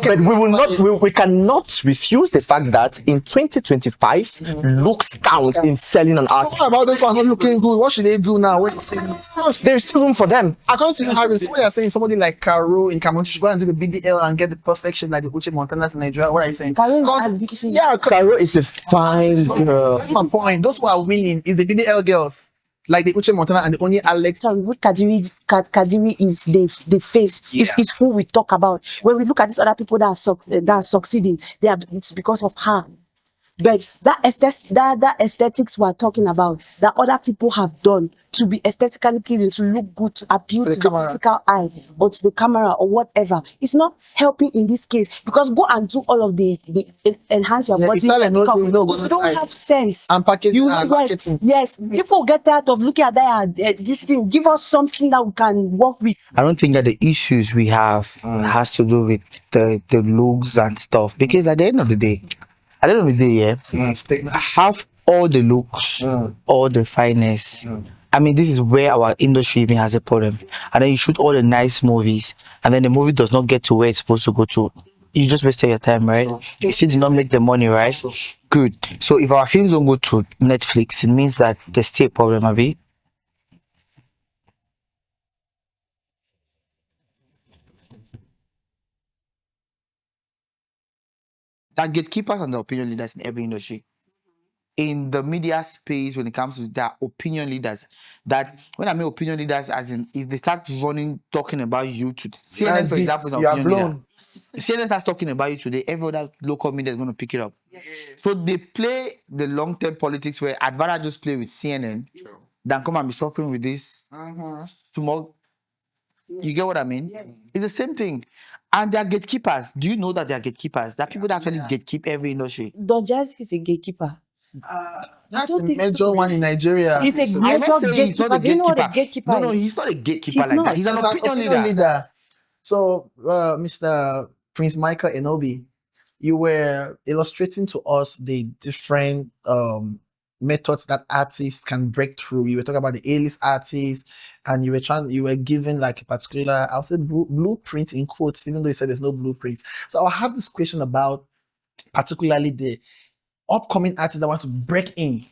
But we will not. We cannot refuse the fact that in 2025, looks count in selling an art. What about those who are not looking good? What should they do now when they say this? There's still room for them. According to you, Harris, what you're saying, somebody like Caro in Cameroon should go and do the BBL and get the perfection like the Uche Montanas in Nigeria. What are you saying? Yeah, Caro is a fine girl. That's my point. Those who are winning is the BBL girls. Like the Uche Montana and the only Alex. Kadiri is the face. It's who we talk about. When we look at these other people that are succeeding, it's because of her. But that aesthetics we're talking about, that other people have done to be aesthetically pleasing, to look good, to appeal to the physical eye or to the camera or whatever, it's not helping in this case. Because go and do all of the enhance your body. You don't have sense. And packaging and marketing. Yes, people get tired of looking at that. This thing, give us something that we can work with. I don't think that the issues we have has to do with the looks and stuff. Because at the end of the day, have all the looks, all the fineness. I mean, this is where our industry even has a problem. And then you shoot all the nice movies, and then the movie does not get to where it's supposed to go to. You just wasted your time, right? You still did not make the money, right? Good. So if our films don't go to Netflix, it means that there's still a problem, Abi. That gatekeepers and the opinion leaders in every industry. In the media space, when it comes to that opinion leaders, that when I mean opinion leaders, as in if they start talking about you to CNN, for example, is an opinion leader. If CNN starts talking about you today, every other local media is going to pick it up. So they play the long-term politics where I'd rather just play with CNN than come and be suffering with this tomorrow. You get what I mean? It's the same thing. And they're gatekeepers. Do you know that they're gatekeepers? There are people that actually gatekeep every industry. Dodgers is a gatekeeper. That's the major one in Nigeria. He's a major gatekeeper. Do you know what a gatekeeper is? No, he's not a gatekeeper like that. He's an opinion leader. So, Mr. Prince Mykel Enobi, you were illustrating to us the different methods that artists can break through. You were talking about the A-list artists, and you were given like a particular, I'll say blueprint in quotes, even though you said there's no blueprints. So I have this question about particularly the upcoming artists that want to break in.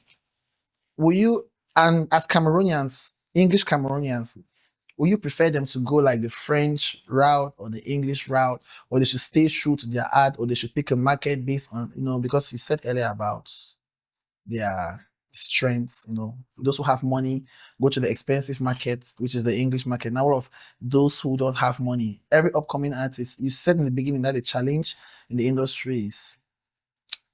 Will you, and as Cameroonians, English Cameroonians, will you prefer them to go like the French route or the English route, or they should stay true to their art, or they should pick a market based on, because you said earlier about their strengths, those who have money go to the expensive markets, which is the English market. Now, of those who don't have money, every upcoming artist, you said in the beginning that the challenge in the industry is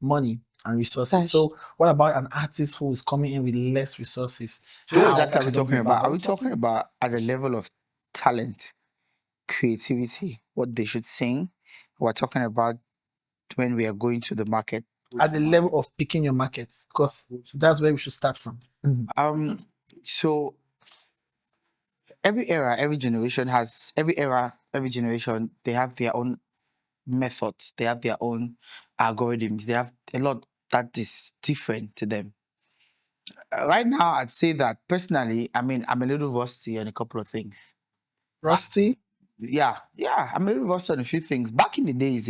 money and resources. Gosh. So what about an artist who is coming in with less resources? What exactly are we talking about? Are we talking about at the level of talent, creativity, what they should sing? We're talking about when we are going to the market. At the level of picking your markets, because that's where we should start from. So every generation, they have their own methods, they have their own algorithms, they have a lot that is different to them. Right now, I'd say that personally, I'm a little rusty on a couple of things. Rusty? Yeah, I'm a little rusty on a few things. Back in the days,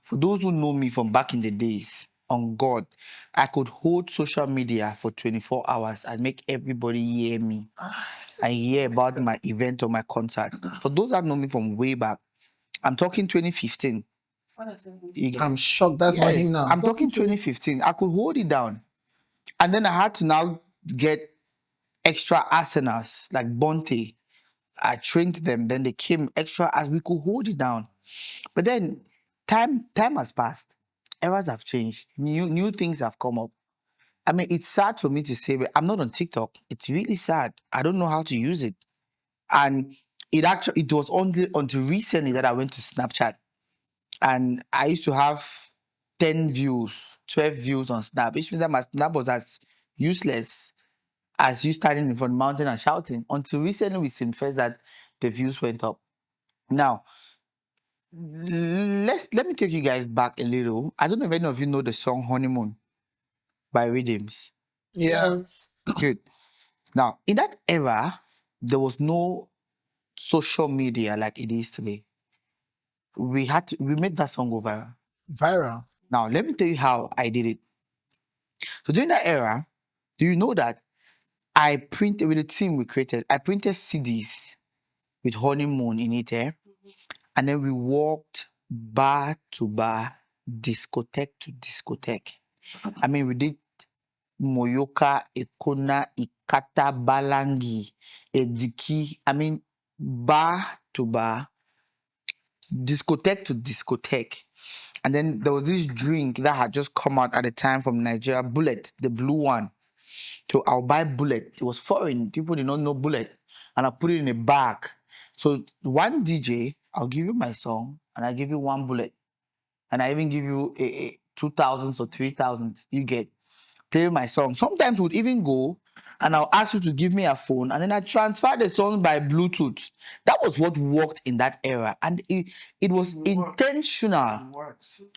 for those who know me from back in the days, on God, I could hold social media for 24 hours and make everybody hear me and hear about my event or my concert. For those that know me from way back, I'm talking 2015. I'm shocked. That's not him now. I'm talking 2015. I could hold it down. And then I had to now get extra arsenals like Bonte. I trained them. Then they came extra as we could hold it down. But then time has passed. Eras have changed. New things have come up. I mean, it's sad for me to say, but I'm not on TikTok. It's really sad. I don't know how to use it. And it was only until recently that I went to Snapchat. And I used to have 10 views, 12 views on Snap, which means that my Snap was as useless as you standing in front of the mountain and shouting. Until recently, we seen first that the views went up. Now, let me take you guys back a little. I don't know if any of you know the song Honeymoon by Rhythms. Yes. Good. Now, in that era, there was no social media like it is today. we made that song go viral. Viral. Now let me tell you how I did it. So during that era, do you know that I printed with the team we created? I printed CDs with honeymoon in it, and then we walked bar to bar, discotheque to discotheque. I mean, we did Moyoka, Ekona, Ikata, Balangi, Ediki. I mean, bar to bar, discotheque to discotheque. And then there was this drink that had just come out at the time from Nigeria, Bullet, the blue one. So I'll buy Bullet. It was foreign. People did not know Bullet. And I put it in a bag. So one DJ, I'll give you my song and I give you one Bullet. And I even give you a 2,000 or 3,000. You get play my song. Sometimes we'd even go and I'll ask you to give me a phone and then I transfer the song by Bluetooth. That was what worked in that era. And it was intentional.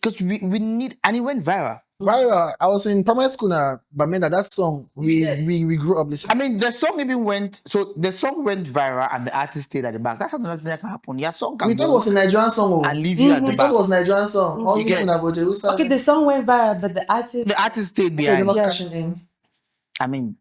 Because we need, and it went viral. Viral. I was in primary school now, but man, that song we grew up listening. I mean, the song even went, so the song went viral and the artist stayed at the back. That's another thing that can happen. Your song can We thought it go was a Nigerian song. and leave you at the We thought back. it was Nigerian song. All You people get- about Jerusalem. Okay, the song went viral, but the artist. The artist stayed They're behind. not Yes. cashing in. I mean,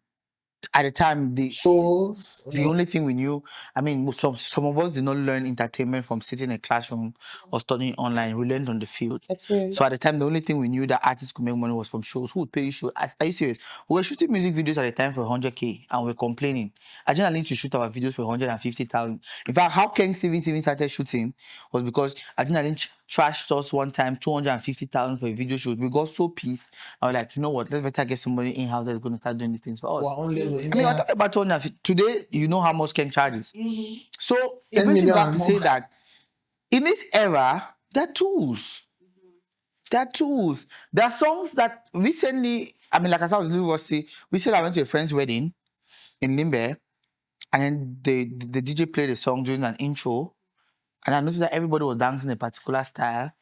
at the time, Shows. the only thing we knew, I mean, some of us did not learn entertainment from sitting in a classroom or studying online. We learned on the field. Experience. So at the time, the only thing we knew that artists could make money was from shows. Who would pay you shows? Are you serious? We were shooting music videos at the time for 100K and we were complaining. Agenda used to shoot our videos for 150,000. In fact, how Ken Steven started shooting was because Agenda trashed us one time 250,000 for a video shoot. We got so pissed. I was like, you know what? Let's better get somebody in house that's going to start doing these things for us. Well, only I mean, I'm talking about 250. Today, you know how much Ken charges. So it 10 brings me million back and to more. say that in this era, there are tools. There are tools. There are songs that recently, I mean, like as I was in university, recently I went to a friend's wedding in Limbe, and then the DJ played a song during an intro, and I noticed that everybody was dancing a particular style,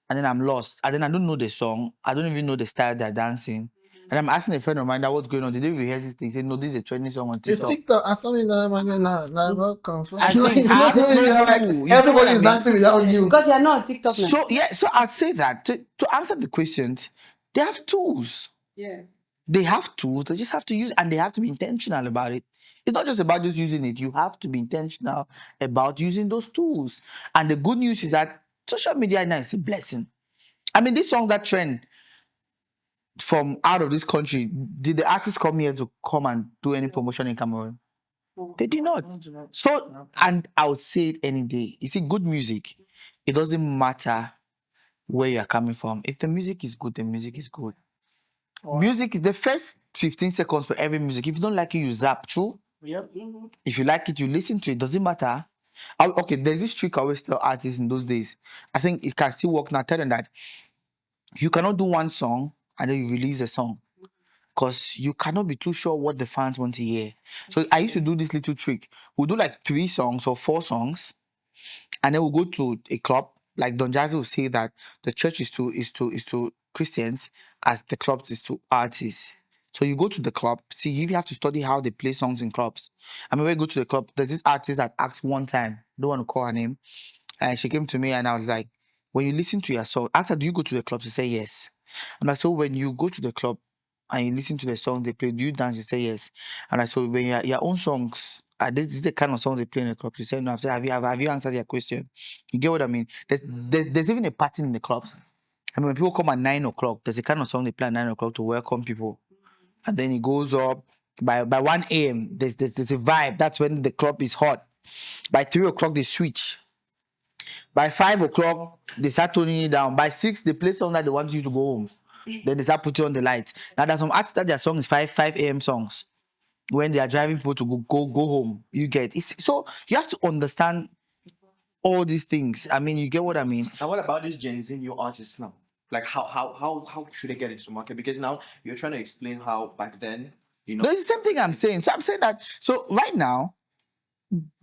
and then I'm lost. And then I don't know the song. I don't even know the style they're dancing. And I'm asking a friend of mine that what's going on. Did they rehearse this thing? He said, no, this is a trending song on It's TikTok. TikTok. And something not confirmed. I think I have no clue. You know what I Everybody is mean? dancing without you. Because you're not on TikTok now. So yeah, so I'd say that to answer the questions, they have tools. Yeah. They have tools. They just have to use, and they have to be intentional about it. It's not just about just using it. You have to be intentional about using those tools. And the good news is that social media now is a blessing. I mean, this song that trend from out of this country, did the artists come here to come and do any promotion in Cameroon? They did not. So, and I would say it any day. You see, good music, it doesn't matter where you're coming from. If the music is good, the music is good. Music is the first 15 seconds for every music. If you don't like it, you zap. True? Yep. If you like it, you listen to it. Doesn't matter. Okay, there's this trick I always tell artists in those days. I think it can still work now. Tell them that you cannot do one song and then you release a song, because you cannot be too sure what the fans want to hear. So I used to do this little trick. We'll do like 3 songs or 4 songs, and then we'll go to a club. Like Don Jazzy will say that the church is to Christians as the clubs is to artists. So you go to the club, see, you have to study how they play songs in clubs. I mean, when you go to the club, there's this artist that asked one time, don't want to call her name, and she came to me and I was like, when you listen to your song, ask her, do you go to the club? She say yes. I'm like, so when you go to the club and you listen to the song they play, do you dance? She say yes. And I said, when your own songs, this is the kind of songs they play in the club. She said, no. I said, have you answered your question? You get what I mean? There's even a pattern in the clubs. I mean, when people come at 9 o'clock, there's a kind of song they play at 9 o'clock to welcome people. And then it goes up. By 1 a.m., there's a vibe. That's when the club is hot. By 3 o'clock, they switch. By 5 o'clock, they start toning it down. By 6, they play songs that they want you to go home. Then they start putting on the lights. Now, there's some artists that their song is 5 a.m. songs. When they are driving people to go home, you get it. So you have to understand all these things. I mean, you get what I mean. And what about this Gen Z new artists now? Like how should they get into market? Because now you're trying to explain how back then, you know. No, it's the same thing I'm saying. So I'm saying that. So right now,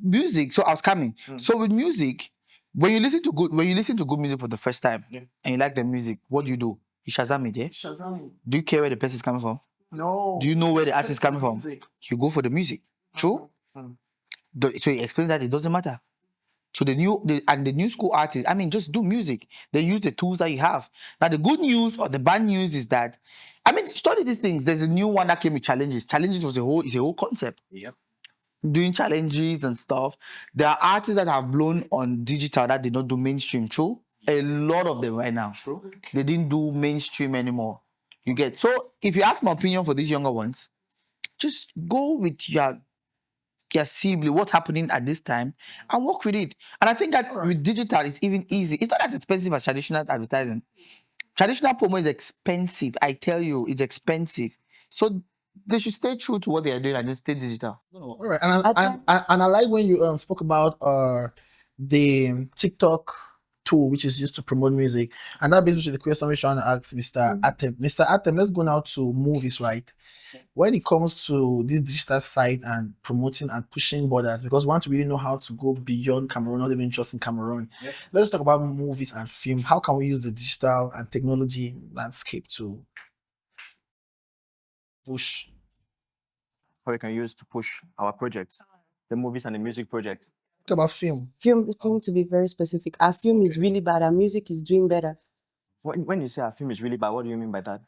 music. So I was coming. So with music, when you listen to good music for the first time, Yeah. and you like the music, what do? You Shazam it, yeah? Shazam. Do you care where the person is coming from? No. Do you know where the artist is coming from? Music. You go for the music. True? So he explains that it doesn't matter. So the new school artists, I mean, just do music. They use the tools that you have. Now the good news or the bad news is that, I mean, study these things. There's a new one that came with challenges. Challenges was a whole concept. Yep. Doing challenges and stuff. There are artists that have blown on digital that did not do mainstream. True, a lot of them right now. True. They didn't do mainstream anymore. You get, so if you ask my opinion for these younger ones, just go with your sibling, what's happening at this time, and work with it. And I think that with digital, it's even easy. It's not as expensive as traditional advertising. Traditional promo is expensive. I tell you, it's expensive. So they should stay true to what they are doing and just stay digital. All right, and I like when you spoke about the TikTok tool which is used to promote music, and that basically the question we're trying to ask Mr. Atem. Mr. Atem, let's go now to movies, right? When it comes to this digital side and promoting and pushing borders, because we want to really know how to go beyond Cameroon, not even just in Cameroon. Yep. Let's talk about movies and film. How can we use the digital and technology landscape to push? How we can use to push our projects, the movies and the music projects. Talk about film. Film to be very specific. Our film is really bad. Our music is doing better. When you say our film is really bad, what do you mean by that?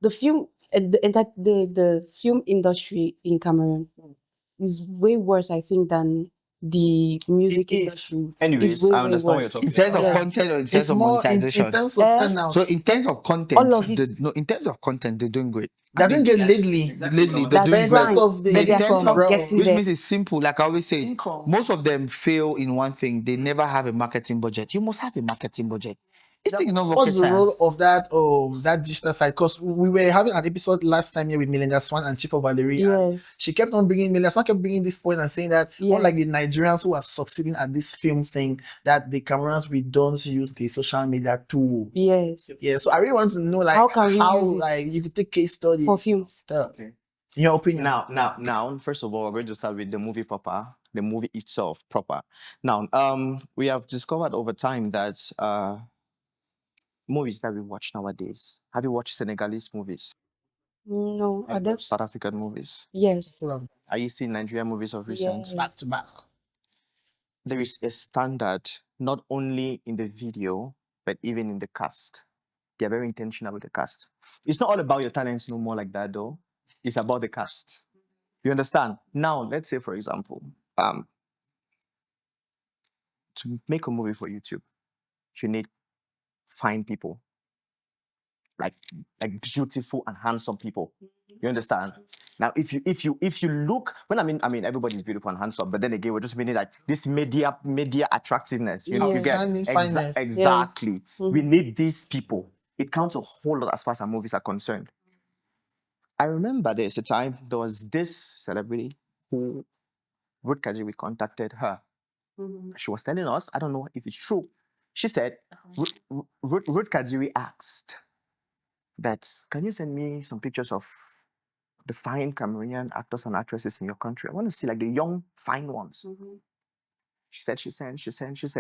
The film, the film industry in Cameroon is way worse, I think, than the music It is. industry. Anyways, It's way, I way understand what you're worse. talking In terms of Yes. content or in It's terms of more in monetization. terms of Eh? turnout. So in terms of content, All of it. in terms of content, they're doing great. They didn't get Yes, lately. exactly. Lately, But they're That doing they But in go great. terms and- of the but they are income, not bro, getting Which there. means it's simple. Like I always say, Income. most of them fail in one thing. They never have a marketing budget. You must have a marketing budget. This thing is not rocket What's the science. role of that digital side? Because we were having an episode last time here with Melinda Swan and Chief of Valerie. And Yes. she kept on bringing Melinda Swan kept bringing this point and saying that unlike Yes. the Nigerians who are succeeding at this film thing, that the Cameroons we don't use the social media tool. Yes. Yeah, so I really want to know like How can we use it like you could take case studies for films? Tell us. Okay. In your opinion. Now, first of all, we're going to start with the movie proper, the movie itself proper. Now, we have discovered over time that movies that we watch nowadays. Have you watched Senegalese movies? No, are there? South African movies? Yes. Are you seeing Nigerian movies of recent? Yes. Back to back. There is a standard not only in the video but even in the cast. They're very intentional with the cast. It's not all about your talents no more like that though. It's about the cast. You understand? Now, let's say for example, to make a movie for YouTube, you need fine people, like beautiful and handsome people. You understand? Now, if you look, when I mean everybody's beautiful and handsome, but then again, we're just meaning like this media attractiveness. You know, you get Outstanding fineness. exactly. Yes. We need these people. It counts a whole lot as far as our movies are concerned. I remember there's a time there was this celebrity who Ruth Kajiri contacted her. She was telling us, I don't know if it's true. She said, Ruth Kajiri asked that, can you send me some pictures of the fine Cameroonian actors and actresses in your country? I want to see like the young, fine ones. She said, she sent, and then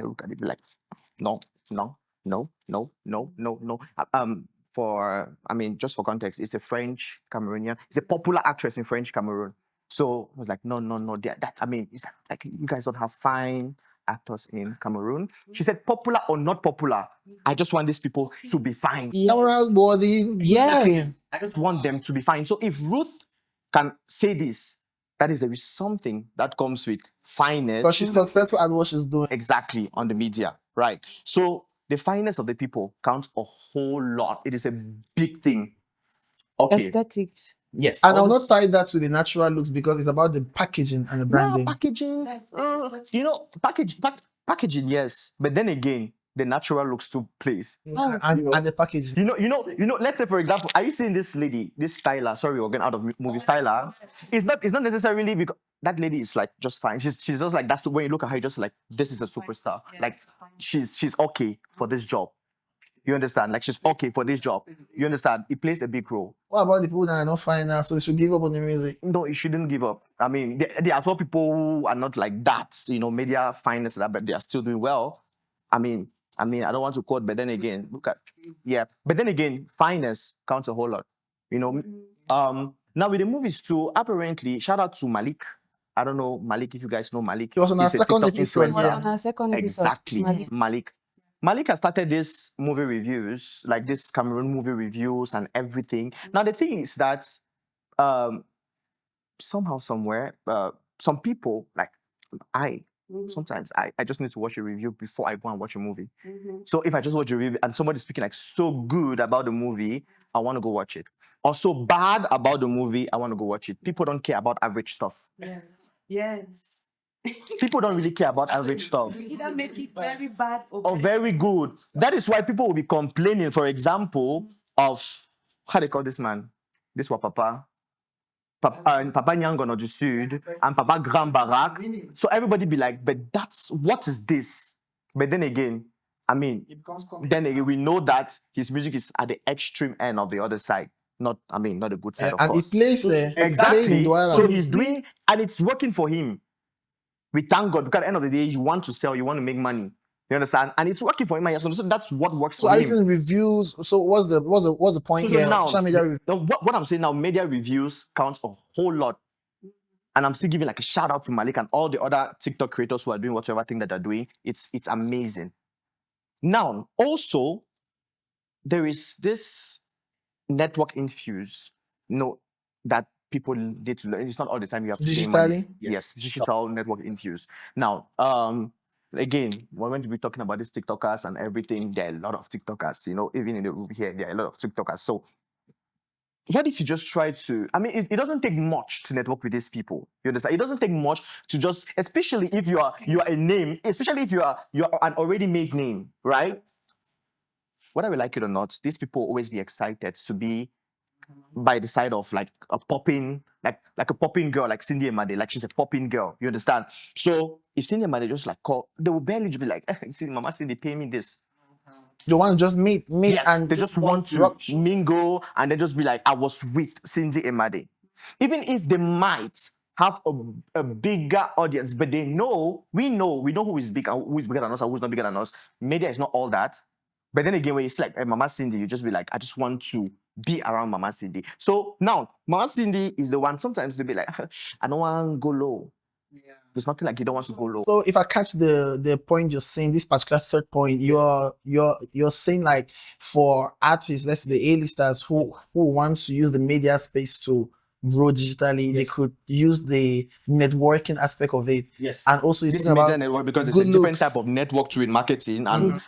Ruth Kajiri be like, no. Just for context, it's a French Cameroonian. It's a popular actress in French Cameroon. So I was like, no. It's like you guys don't have fine actors in Cameroon. She said, popular or not popular, I just want these people to be fine. Cameras Yes. body. Yeah. looking. I just want them to be fine. So if Ruth can say this, that is there is something that comes with fineness. Because she's successful at what she's doing. Exactly, on the media, right? So the fineness of the people counts a whole lot. It is a big thing. Okay. Aesthetics. Yes. And all I'll this- not tie that to the natural looks because it's about the packaging and the No, branding. packaging. Packaging, yes. But then again, the natural looks to place. And the packaging. You know, let's say for example, are you seeing this lady, this styler? Sorry, we're getting out of movie styler. It's not necessarily because that lady is like just fine. She's just like that's when you look at her, you're just like this is a superstar. Like she's okay for this job. You understand? Like she's okay for this job. You understand? It plays a big role. What about the people that are not fine now? So they should give up on the music. No, you shouldn't give up. I mean, there are some people who are not like that, media fineness, but they are still doing well. I mean, I don't want to quote, but then again, but then again, fineness counts a whole lot. Now with the movies too, apparently, shout out to Malik. I don't know Malik, if you guys know Malik. He was on our He's a second TikTok episode, influencer. yeah. On our second episode. Exactly, Malik. Malik. Malik has started this movie reviews, like this Cameroon movie reviews and everything. Now the thing is that somehow, somewhere, some people like sometimes I just need to watch a review before I go and watch a movie. So if I just watch a review and somebody's speaking like so good about the movie, I want to go watch it. Or so bad about the movie, I want to go watch it. People don't care about average stuff. Yes. People don't really care about average stuff. Either make it very bad Or very good. That is why people will be complaining, for example, of how they call this man? This was Papa. Papa Nyangono du Sud and Papa Grand Barak. So everybody be like, but what is this? But then again, I mean, then again, we know that his music is at the extreme end of the other side. Not the good side, of And course. he plays there. Exactly. Douala. So he's doing, and it's working for him. We thank God, because at the end of the day, you want to sell, you want to make money. You understand? And it's working for him. So that's what works So for I him. listen reviews. So what's the point So here? now, Social media reviews. what I'm saying now, media reviews counts a whole lot. And I'm still giving like a shout out to Malik and all the other TikTok creators who are doing whatever thing that they're doing. It's amazing. Now, also, there is this network infuse, that people need to learn. It's not all the time you have to pay money. Digitally? Yes, digital network infuse. Now, again, we're going to be talking about these TikTokers and everything. There are a lot of TikTokers, even in the room here, there are a lot of TikTokers. So what if you just try to, it doesn't take much to network with these people. You understand? It doesn't take much to just, especially if you are a name, especially if you are an already made name, right? Whether we like it or not, these people always be excited to be by the side of like a popping, like a popping girl, like Cindy Emade, like she's a popping girl. You understand? So if Cindy Emade just like call, they will barely just be like, see, Mama Cindy, pay me this. They want to just meet Yes, and they just want to mingle and they just be like, I was with Cindy Emade. Even if they might have a bigger audience, but we know who is big and who is bigger than us and who's not bigger than us. Media is not all that. But then again, when it's like Mama Cindy, you just be like, I just want to be around Mama Cindy. So now, Mama Cindy is the one, sometimes they'll be like, I don't want to go low. Yeah. There's nothing like you don't want to go low. So if I catch the point you're saying, this particular third point, you're saying like for artists, let's say the A-listers who want to use the media space to grow digitally, they could use the networking aspect of it. Yes. And also this media network, because it's a different type of network to it, marketing and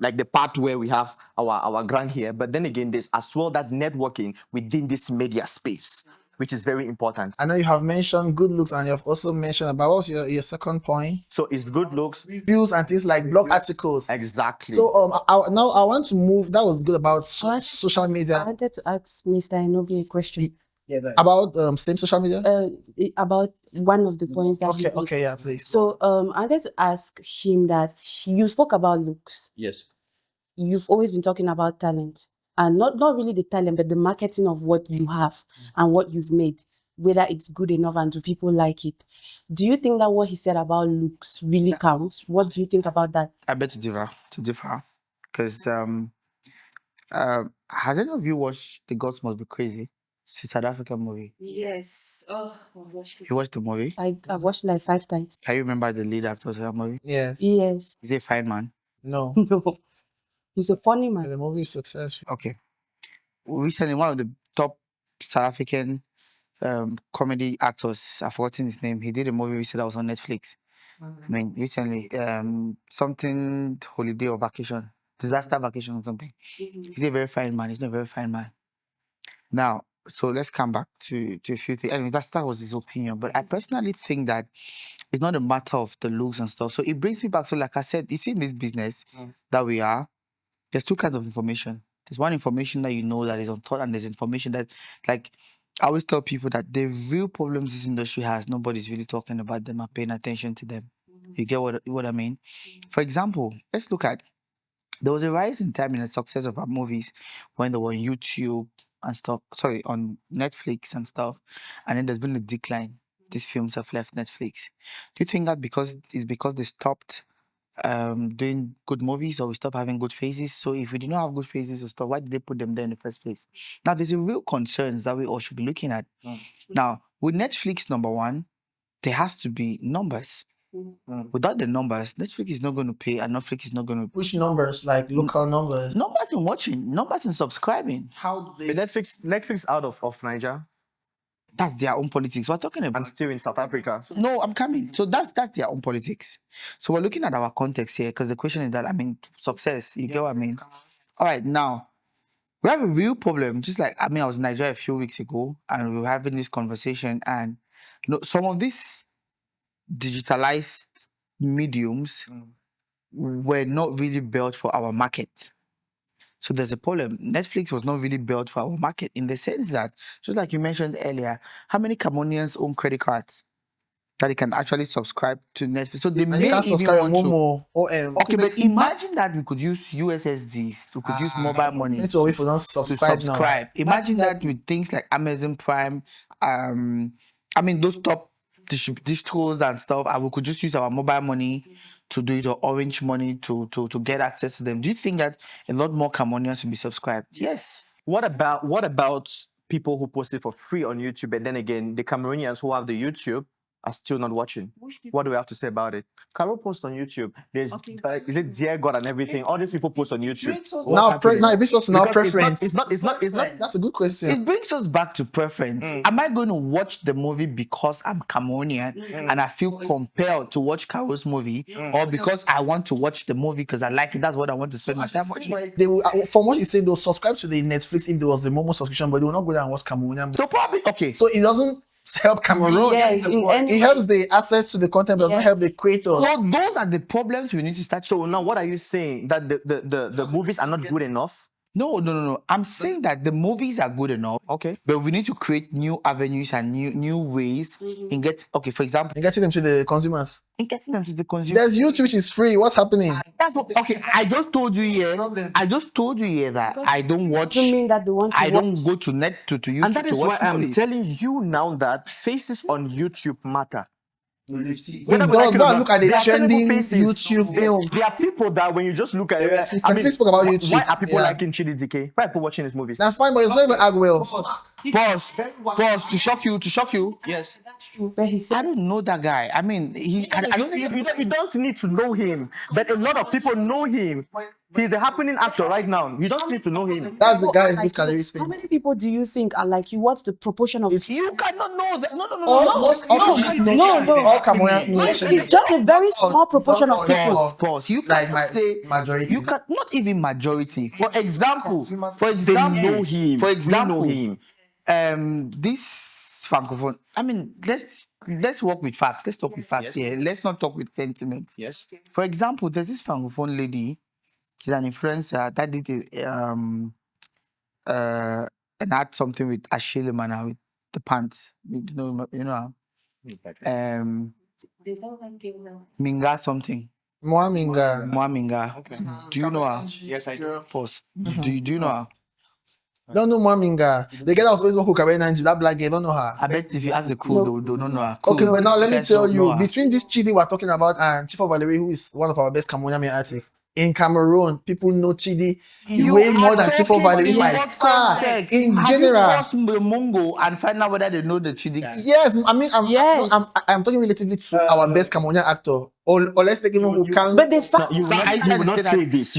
like the part where we have our grant here. But then again, there's as well that networking within this media space, which is very important. I know you have mentioned good looks and you have also mentioned about, what was your second point? So it's good looks, reviews and things like blog articles. Exactly. So now I want to move. That was good about social media. I wanted to ask Mr. Enobi a question. About same social media? About one of the points that he Okay, yeah, please. So I wanted to ask him that you spoke about looks. Yes. You've always been talking about talent. And not really the talent, but the marketing of what you have and what you've made, whether it's good enough and do people like it. Do you think that what he said about looks really counts? What do you think about that? I bet to differ. Because has any of you watched The Gods Must Be Crazy? It's a South African movie. Yes. Oh, I watched it. You watched the movie? I watched it like 5 times. Can you remember the lead actor of that movie? Yes. Yes. Is he a fine man? No. No. He's a funny man. The movie is successful. Okay. Recently, one of the top South African comedy actors, I've forgotten his name, he did a movie recently that was on Netflix. Recently, something holiday or vacation, disaster vacation or something. He's a very fine man. He's not a very fine man. Now, so let's come back to a few things. Anyway, that was his opinion. But I personally think that it's not a matter of the looks and stuff. So it brings me back. So like I said, you see in this business that we are, there's two kinds of information. There's one information that you know that is on thought, and there's information that, like, I always tell people that the real problems this industry has, nobody's really talking about them or paying attention to them. You get what I mean? For example, let's look at, there was a rise in time in the success of our movies when they were on YouTube and stuff, on Netflix and stuff, and then there's been a decline. These films have left Netflix. Do you think that because they stopped doing good movies, or we stop having good faces? So if we did not have good faces or stuff, why did they put them there in the first place? Now there's a real concerns that we all should be looking at. Now with Netflix, number one, there has to be numbers. Without the numbers, Netflix is not going to pay, and Netflix is not going to. Which numbers? Like local numbers? Numbers in watching, numbers in subscribing. How do they? But Netflix out of Niger That's their own politics. We're talking about. and still in South Africa. No, I'm coming. So that's their own politics. So we're looking at our context here because the question is that, I mean, success. You get what I mean? All right, now we have a real problem. Just like, I mean, I was in Nigeria a few weeks ago and we were having this conversation, and some of these digitalized mediums were not really built for our market. So there's a problem. Netflix was not really built for our market in the sense that, just like you mentioned earlier, how many Cameroonians own credit cards that they can actually subscribe to Netflix? So they And you may can even subscribe want to. Momo, OM. Okay, but imagine that we could use USSDs, we could use mobile money Need to wait for them to to subscribe now. subscribe. Imagine that with things like Amazon Prime, I mean those top distros and stuff, and we could just use our mobile money to do it, or Orange money to get access to them. Do you think that a lot more Cameroonians will be subscribed? Yes. What about people who post it for free on YouTube, and then again, the Cameroonians who have the YouTube are still not watching? What do we have to say about it? Carol posts on YouTube. There's is it Dear God and everything? All these people post on YouTube. What's Now, happening? now it brings us to now Because preference. It's not. That's a good question. It brings us back to preference. Am I going to watch the movie because I'm Cameroonian and I feel compelled to watch Carol's movie, or because I want to watch the movie because I like it? That's what I want to spend my time watching. They will, from what you say, they'll subscribe to the Netflix if there was the Momo subscription, but they will not go there and watch Cameroonian. So probably, okay. So it doesn't help Cameroon. Yes, in any It helps the access to the content, but does not help the creators. So those are the problems we need to start. So now, what are you saying? That the movies are not good enough? No. I'm saying that the movies are good enough. Okay. But we need to create new avenues and new ways in for example, And getting them to the consumers. in getting them to the consumer. There's YouTube, which is free. What's happening? That's what, okay. I just told you here. That I don't watch. doesn't mean that they want to I watch. don't go to YouTube And that to is why watch I'm movies. telling you now that faces on YouTube matter. It Whether we does like it or not not, look at the there are certain trending faces. YouTube film. There are people that when you just look at it, Please, can you speak about YouTube? why are people Yeah. liking Chidi DK? Why are people watching his movies? That's fine, but it's not even Agwell. Pause to shock you. Yes. But he said I don't know that guy. I mean, I don't think You don't need to know him, but a lot of people know him. He's the happening actor right now. You don't need to know him. That's the guy who's Canary's how many face. people do you think are like you? What's the proportion of you cannot know that. No. Most Cameroonians know. All Cameroonians know. it's just a very small proportion of people. Pause. You Like cannot say majority. You can not even majority. For example, They know him. For We example, know him. This francophone. I mean, let's work with facts. Let's talk with facts here. Let's not talk with sentiments. Yes. For example, there's this francophone lady. She's an influencer that did and had something with Achille Mana with the pants. You know. Minga something. Moaminga. Moaminga. Okay. Do you know her? Yes, I do. Pause. Do you know her? Don't know Moaminga. They get off Facebook who carry that black girl. Don't know her. I bet if you ask the crew, they don't know her. Okay, Crew, but now let me guys tell don't know you, her. between this Chidi we're talking about and Chief of Valerie, who is one of our best Cameroonian artists, in Cameroon, people know Chidi way more than Chief of Valerie by far. In Have general. you crossed the Mongo and find out whether they know the Chidi? Yes, I mean, Yes. I'm talking relatively to our best Cameroonian actor. Or let's take even who can. But the No, fact you will So I not, you will not said say this.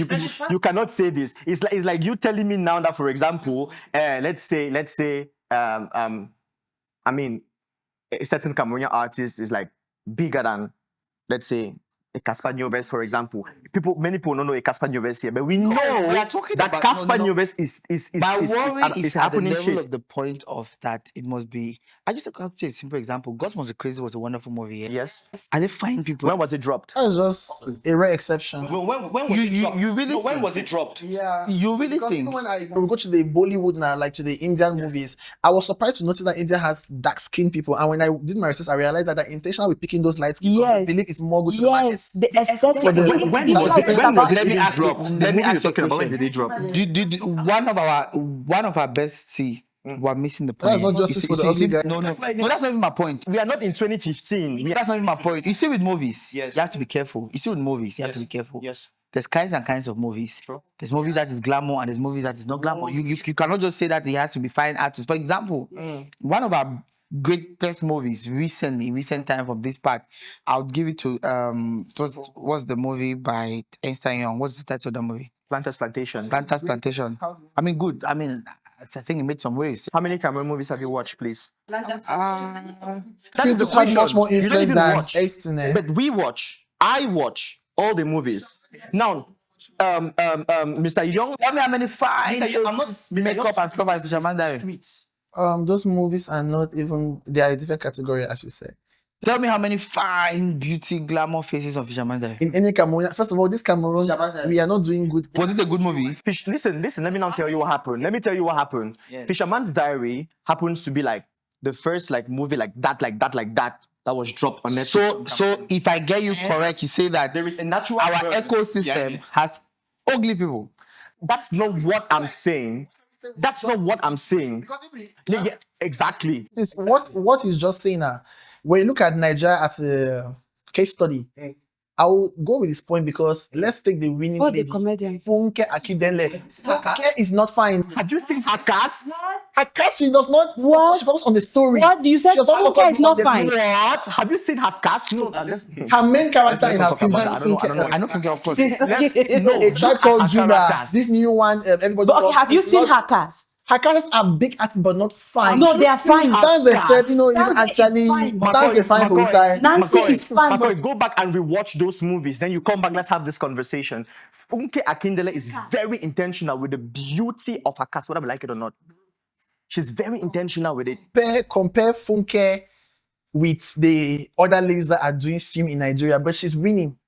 You cannot say this. It's like you telling me now that, for example, let's say, I mean, a certain Cameroonian artist is like bigger than, let's say, a Casper Nyovest, for example. Many people don't know a Casper Nyovest here, but we know we are talking that about- Casper no. Nyovest is My worry is at the happening level shit. of the point of that it must be. I just to a simple example. God Must Be Crazy was a wonderful movie. Yeah? Yes. Are they fine people? When was it dropped? That's just a rare exception. When was You really No, when think- was it dropped? Yeah. You really Because think? even when I go to the Bollywood now, like to the Indian movies, I was surprised to notice that India has dark skinned people. And when I did my research, I realized that they're intentional with picking those light skin. Yes. They believe it's more good to the market. yes, the aesthetic. For the- When If was I it? think When about was it Let me even ask you- dropped? let The me movie ask you're you a talking about, when question. did it drop? One of our best. See, we're missing the point. That's not here. justice You for the see- ugly you guy. see- No, that's not even my point. We are not in 2015. That's not even my point. You see, with movies, Yes. you have to be careful. You see, with movies, you have to be careful. Yes. There's kinds and kinds of movies. True. There's movies that is glamour and there's movies that is not glamour. You cannot just say that it has to be fine artists. For example, one of our greatest movies recent time from this part, I would give it to what's the movie by Einstein Young? What's the title of the movie? Planters Plantation. Planters Plantation. I mean, good. I mean, I think it made some waves. How many Cameroon movies have you watched, please? Uh, That is the Just had question. much more You don't influence even than watch. Einstein, eh? But we watch. I watch all the movies. Now, Mr. Young. Tell me how many fine Mr. Young, I'm not makeup and stuff as Fisherman Diary. Those movies are not even, they are a different category, as we say. Tell me how many fine, beauty, glamour faces of Fisherman Diary. In any Cameroon, first of all, this Cameroon, we are not doing good. Was it a good movie? Listen, let me now tell you what happened. Let me tell you what happened. Yes. Fisherman's Diary happens to be like the first like movie like that that was dropped on Netflix. So if I get you correct, you say that there is a natural our version. ecosystem has ugly people. That's not what I'm saying. That's not what I'm saying. Yeah, exactly. It's what he's just saying now. When you look at Nigeria as a case study, I will go with this point because let's take the winning All the lady. comedians. Funke Akindele. Funke is not fine. Have you seen her cast? Her cast, she does not What? she focus on the story. What do you say? She does not Funke focus is not on the fine. plot. What? Have you seen her cast? No, Her main character in her talk film about is that. I don't know. Funke. I don't think, of course. No, A Tribe Called Judah. characters. This new one, everybody. But okay, loves. have you It's seen not- her cast? Her characters are big artists, but not fine. No, they are fine. Sometimes they cast. said, you Nancy is actually fine. stands a fine for inside. Nancy is fine. Mccoy, go back and rewatch those movies. Then you come back. Let's have this conversation. Funke Akindele is very intentional with the beauty of her cast, whether we like it or not. She's very intentional with it. Compare Funke with the other ladies that are doing film in Nigeria, but she's winning.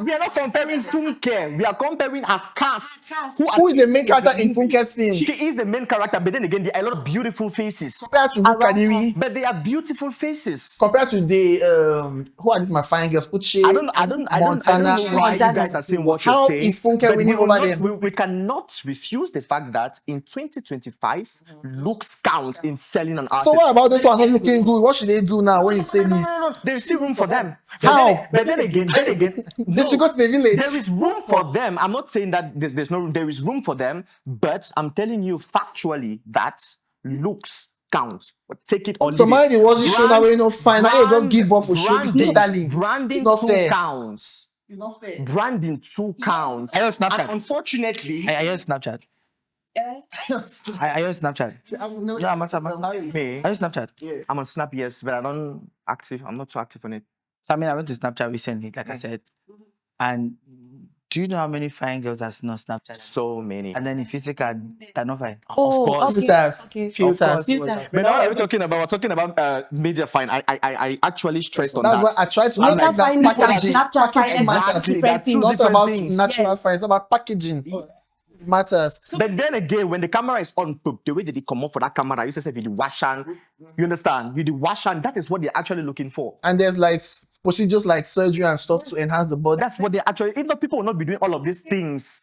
We are not comparing Funke. We are comparing her cast. Who is the main character in Funke's film? She is the main character, but then again, there are a lot of beautiful faces. Compared to Ruth Kadiri, But they are beautiful faces. compared to the who are these my fine girls? Uche, I don't know Montana. why you guys are saying what you're How saying. is Funke but winning we will over not- them? We cannot refuse the fact that in 2025, looks count in selling an So artist. what about those who are not looking good? What should they do now when you say this? No. There is still room for them. How? But then again, They should go to the village. there is room for them. I'm not saying that there's no room. There is room for them, but I'm telling you factually that looks count. But take it or leave So mind it. it wasn't shown that way no fine. Now you don't give up for show totally. Branding It's not too fair. counts. It's not fair. Branding too counts. I have Snapchat. And unfortunately, I use Snapchat. I use Snapchat. No, Yeah, I'm me, I use Snapchat. I'm on Snap, yes, but I'm not so active on it. So I mean, I went to Snapchat recently, like I said. And do you know how many fine girls that's not Snapchat? So many. And then in physical, they're not fine. Oh, course. Filters. Okay. Filters. Filters. But now we're talking about media fine. I actually stressed on That's that. why I tried to Meta make that finance and packaging. Snapchat Packaging finance matters. are Exactly, different they're two things. Not different about things. natural Yes. fine. It's about packaging. It matters. But then again, when the camera is on, the way that they come up for that camera, you say if you do wash and you understand, you do wash and that is what they're actually looking for. And there's like procedures like surgery and stuff to enhance the body. That's what they actually. If not, people will not be doing all of these things.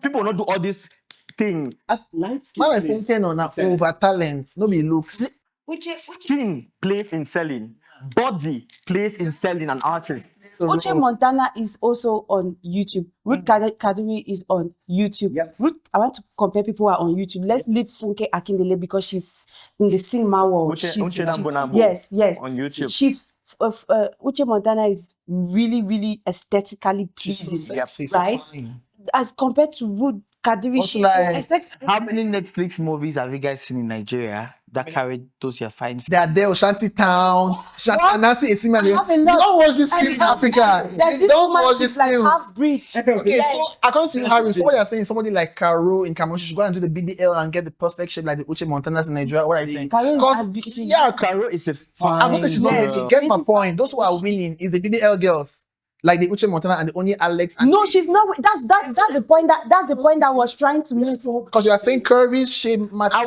People will not do all these things. Man, I think on over talent. No be looks. Skin plays in selling. Body plays in selling an artist. So Uche Montana is also on YouTube. Ruth Kadiri is on YouTube. Ruth, I want to compare people who are on YouTube. Let's leave Funke Akindele because she's in the cinema world. Uche Nambo Yes. on YouTube. She's Uche Montana is really aesthetically pleasing, sexy, so right? fine. As compared to Ruth Kadiri, What's she's like- How many Netflix movies have you guys seen in Nigeria that carried those your fine? They are there, Shanty Town, What? Nancy Esima. I You have a lot. don't watch this And film in Africa. There's You this don't woman, watch she's this like film. half breed. Okay, Yes. so I can't see Harry. So what you're saying, somebody like Caro in Cameroon, she should go and do the BBL and get the perfect shape like the Uche Montanas in Nigeria. What I think? Caro is 'Cause- as beautiful. yeah, Caro is a I'm fine not saying she's not Yes. racist. Get my point. Those who are winning is the BBL girls, like the Uche Montana and the only Alex. And No, she's not. That's the point that's the point I was trying to make. because you are saying curvy shape matter. I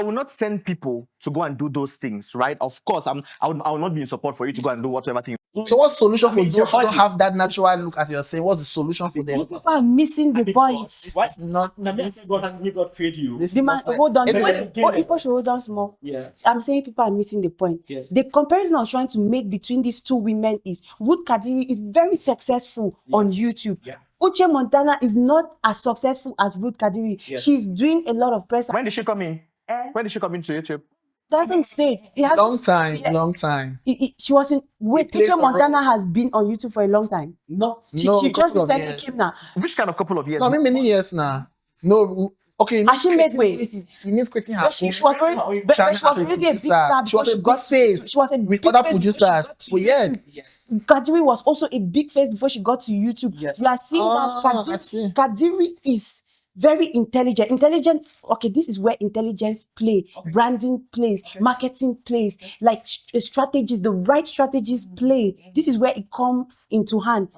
will not send people to go and do those things, right? Of course, I will not be in support for you to go and do whatever thing. So what's the solution for those who don't have that natural look as you're saying? What's the solution for them? People are missing the point. What's not God create you. this The man, hold on. Anyway, People should hold on small. Yeah. I'm saying people are missing the point. Yes. The comparison I was trying to make between these two women is Ruth Kadiri is very successful on YouTube. Yeah. Uche Montana is not as successful as Ruth Kadiri. Yes. She's doing a lot of press. When did she come in? Eh? When did she come into YouTube? doesn't stay. It has Long to, time, yeah, long time. she was in. Wait, plays Uche a role. Montana has been on YouTube for a long time. No. She just couple of recently years. came now. Which kind of couple of years? No, I mean many years now. No, okay. Has she made waves? He means creating her But she own was already, but she was already a big star. She was before a big got to face YouTube. She was a with big other face before she producers. got to Well, yeah. YouTube. Kadiri was also a big face before she got to YouTube. Yes. You are seeing Ah, that I see. Kadiri is very intelligent. Intelligence, okay, this is where intelligence play, branding plays, marketing plays, like strategies, the right strategies play. This is where it comes into hand.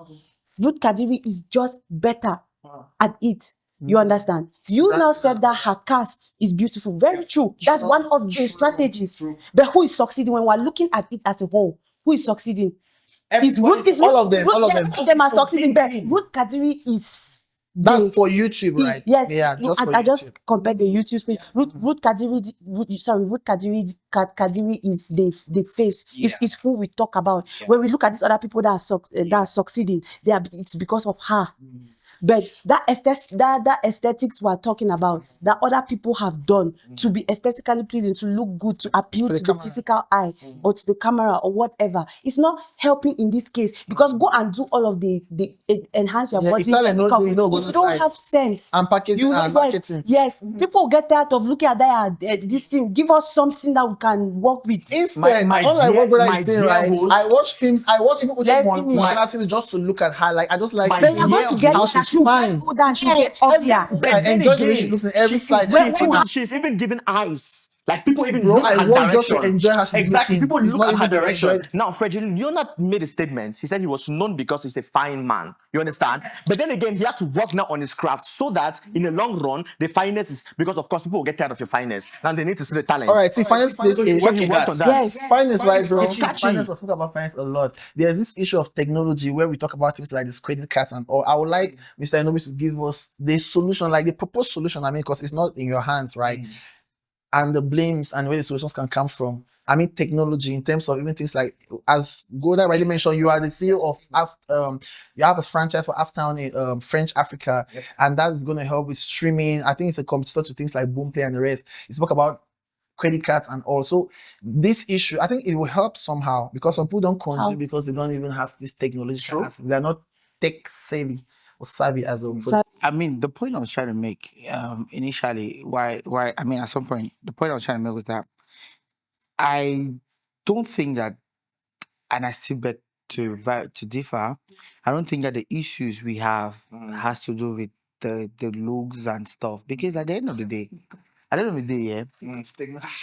Ruth Kadiri is just better at it. You understand? You now said that her cast is beautiful. Very true. That's one of the strategies. But who is succeeding when we're looking at it as a whole? Who is succeeding? All of them, all of them. All of them are succeeding. But Ruth Kadiri is. That's for YouTube, right? Yes. Yeah, No, just for I just YouTube. compared the YouTube space. Ruth Kadiri, Ruth Kadiri is the face. Is who we talk about. When we look at these other people that are succeeding, it's because of her. But that aesthetics we're talking about, that other people have done to be aesthetically pleasing, to look good, to appeal For the to the camera. physical eye or to the camera or whatever, it's not helping in this case, because go and do all of the enhance your Yeah, body. if talent no makeup. dey, you no go If you no don't side. have sense And packaging and marketing. Yes, people get tired of looking at that this thing. Give us something that we can work with. Instead, My unlike dear- what brother my is saying, dear right? host- I watch films. I watch even Let Uche me- Montana TV just to look at her. Like I just like. My But you're going to get how older, she's she'll fine. get older and she'll get uglier. But I then enjoy the way again, she looks in every slide. she's even given eyes. Like people even Bro, look I at watch just direction. to enjoy how she's Exactly. looking. People It's look not at her even to direction. enjoy. Now, Fred Leonard made a statement. He said he was known because he's a fine man. You understand? But then again, he had to work now on his craft so that in the long run, the fineness is because of course people will get tired of your fineness. Now they need to see the talent. All right, see, finance plays a So he worked on that. Yes. Finance, right, bro? It's catchy. Finance, we talk about finance a lot. There's this issue of technology where we talk about things like this credit cards and all. I would like Mr. Enobi to give us the solution, like the proposed solution. I mean, because it's not in your hands, right? And the blames and where the solutions can come from. I mean, technology in terms of even things like, as Golda already mentioned, you are the CEO of you have a franchise for Aftown in French Africa, and that's going to help with streaming. I think it's a competitor to things like Boomplay and the rest. You spoke about credit cards and also this issue. I think it will help somehow because some people don't consume How? because they don't even have this technology. They're not tech savvy or savvy as a. I mean, the point I was trying to make initially, why I mean, at some point, the point I was trying to make was that I don't think that, and I still beg to differ. I don't think that the issues we have has to do with the looks and stuff, because at the end of the day,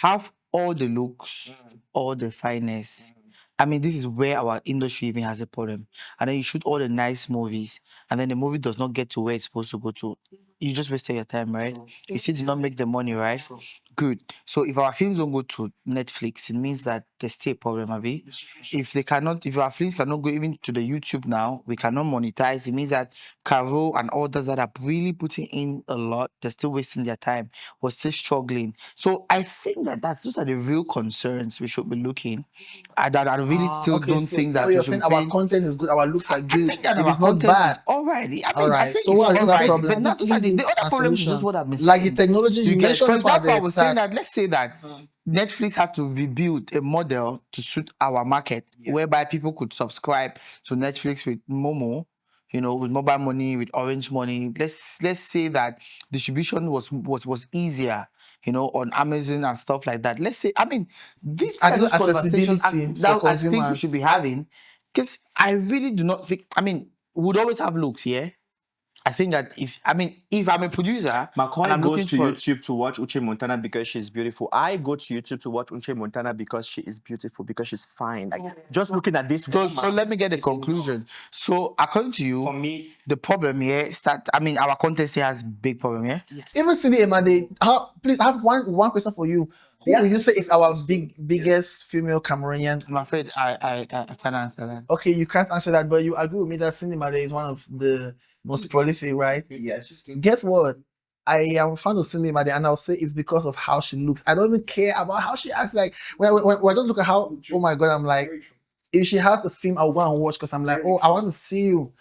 have all the looks, all the fineness. I mean, this is where our industry even has a problem. And then you shoot all the nice movies, and then the movie does not get to where it's supposed to go to. You just wasted your time, right? You still did not make the money, right? Good. So if our films don't go to Netflix, it means that there's still a problem, Avi. If our films cannot go even to the YouTube now, we cannot monetize. It means that Caro and others that are really putting in a lot, they're still wasting their time. We're still struggling. So I think those are the real concerns we should be looking. I really still don't think that So we you're should saying be our paying- content is good, our looks are I good. think that It our is not content bad. is all right. I mean, All right. I think So it's what are all the right. problems? But not, those are the other And problems is just solutions. what I've been Like the saying. technology you get it? mentioned For at the example, I was saying start. that let's say that Netflix had to rebuild a model to suit our market, whereby people could subscribe to Netflix with Momo, with mobile money, with Orange Money. Let's say that distribution was easier, on Amazon and stuff like that. Let's say, I mean, these And kind of conversations accessibility that for I think we consumers. should be having, because I really do not think. I mean, we would always have looks, yeah. I think that if I'm a producer and Mccoy I'm goes looking to for YouTube to watch Uche Montana because she's beautiful. I go to YouTube to watch Uche Montana because she is beautiful, because she's fine. Like just looking at this. So let me get the conclusion. So according to you, For me, the problem here is that our content here has big problem here. Even Cindy Emade, please have one question for you. Who will you say is our biggest female Cameroonian? I'm afraid I can't answer that. Okay, you can't answer that, but you agree with me that Cindy Emade is one of the most prolific, right? yes. Guess what? I am a fan of Cindy Emade, and I'll say it's because of how she looks. I don't even care about how she acts. Like when I just look at how, oh my god, I'm like, if she has a film, I'll go and watch because I'm like, oh, I want to see you.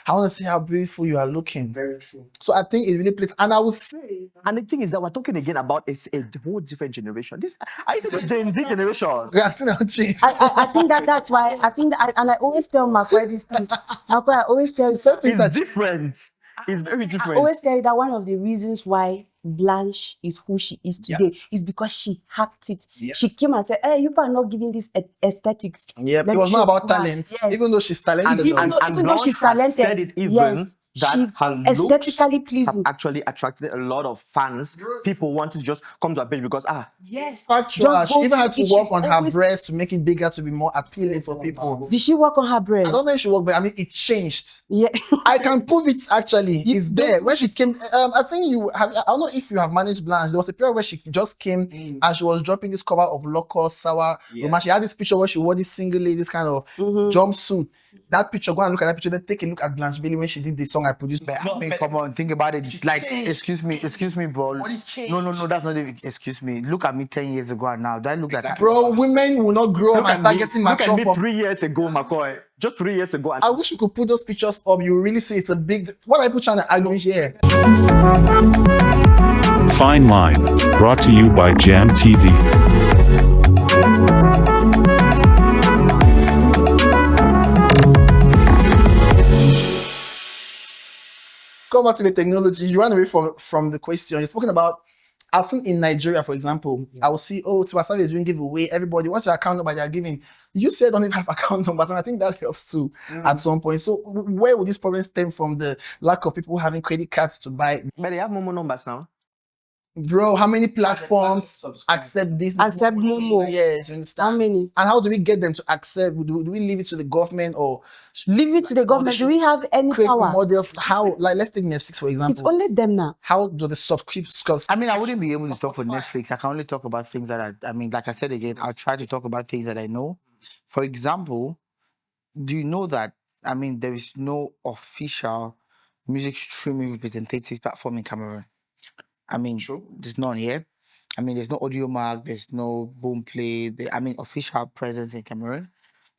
I want to see how beautiful you are looking. Very true. So I think it really plays. And I will say, And the thing is that we're talking again about it's a whole different generation. This I used to say Gen Z generation. granting our change. I think that's why I think that, and I always tell Mccoy this thing. Mccoy, I always tell you, It's different. It's very I different. always tell you that one of the reasons why Blanche is who she is today is because she hacked it. She came and said, "Hey, you are not giving this aesthetics." Yep, Let it me was show not about you why. talent. Yes. Even though she's talented. Even though Blanche she's has talented, said it even yes, that she's her looks aesthetically have pleasing. actually attracted a lot of fans. People want to just come to her page because Yes, Factual. Just She go even had to to it. work She's on her always- breast to make it bigger to be more appealing for people. Did she work on her breast? I don't know if she worked, but I mean it changed. Yeah. I can prove it actually. You It's there. When she came, I think you have, I don't know if you have managed Blanche. There was a period where she just came and she was dropping this cover of Loco, Sour, Romance. She had this picture where she wore this singlet, this kind of jumpsuit. That picture, go and look at that picture, then take a look at Blanche Bailey when she did the song I produced. But I mean, come on, think about it. Like, excuse me, bro. No, that's not even. Excuse me. Look at me 10 years ago and now. Do I look like Bro, women will not grow up and start getting look at mature me for 3 years ago, Mccoy. Just 3 years ago. I wish you could put those pictures up. You really see it's a big. What are people trying to argue here? Fine Line, brought to you by Jam TV. Come back to the technology. You ran away from the question. You're spoken about. I've seen in Nigeria, for example, I will see, TWAP is doing giveaway. Everybody, what's your account number they are giving? You said don't even have account numbers, and I think that helps too at some point. So where would this problem stem from? The lack of people having credit cards to buy? But they have Momo numbers now. Bro, how many platforms accept this? Accept Momo. Yes, you understand. How many? And how do we get them to accept? Do we leave it to the government or Leave it to the government. Do we have any create power? models? How? Like, let's take Netflix for example. It's only them now. How do the subscriptions? I mean, I wouldn't be able to talk for Netflix. I can only talk about things that I mean, like I said again, I'll try to talk about things that I know. For example, do you know that, I mean, there is no official music streaming representative platform in Cameroon? I mean, there's none here. I mean, there's no Audio Mark, there's no Boomplay, I mean, official presence in Cameroon.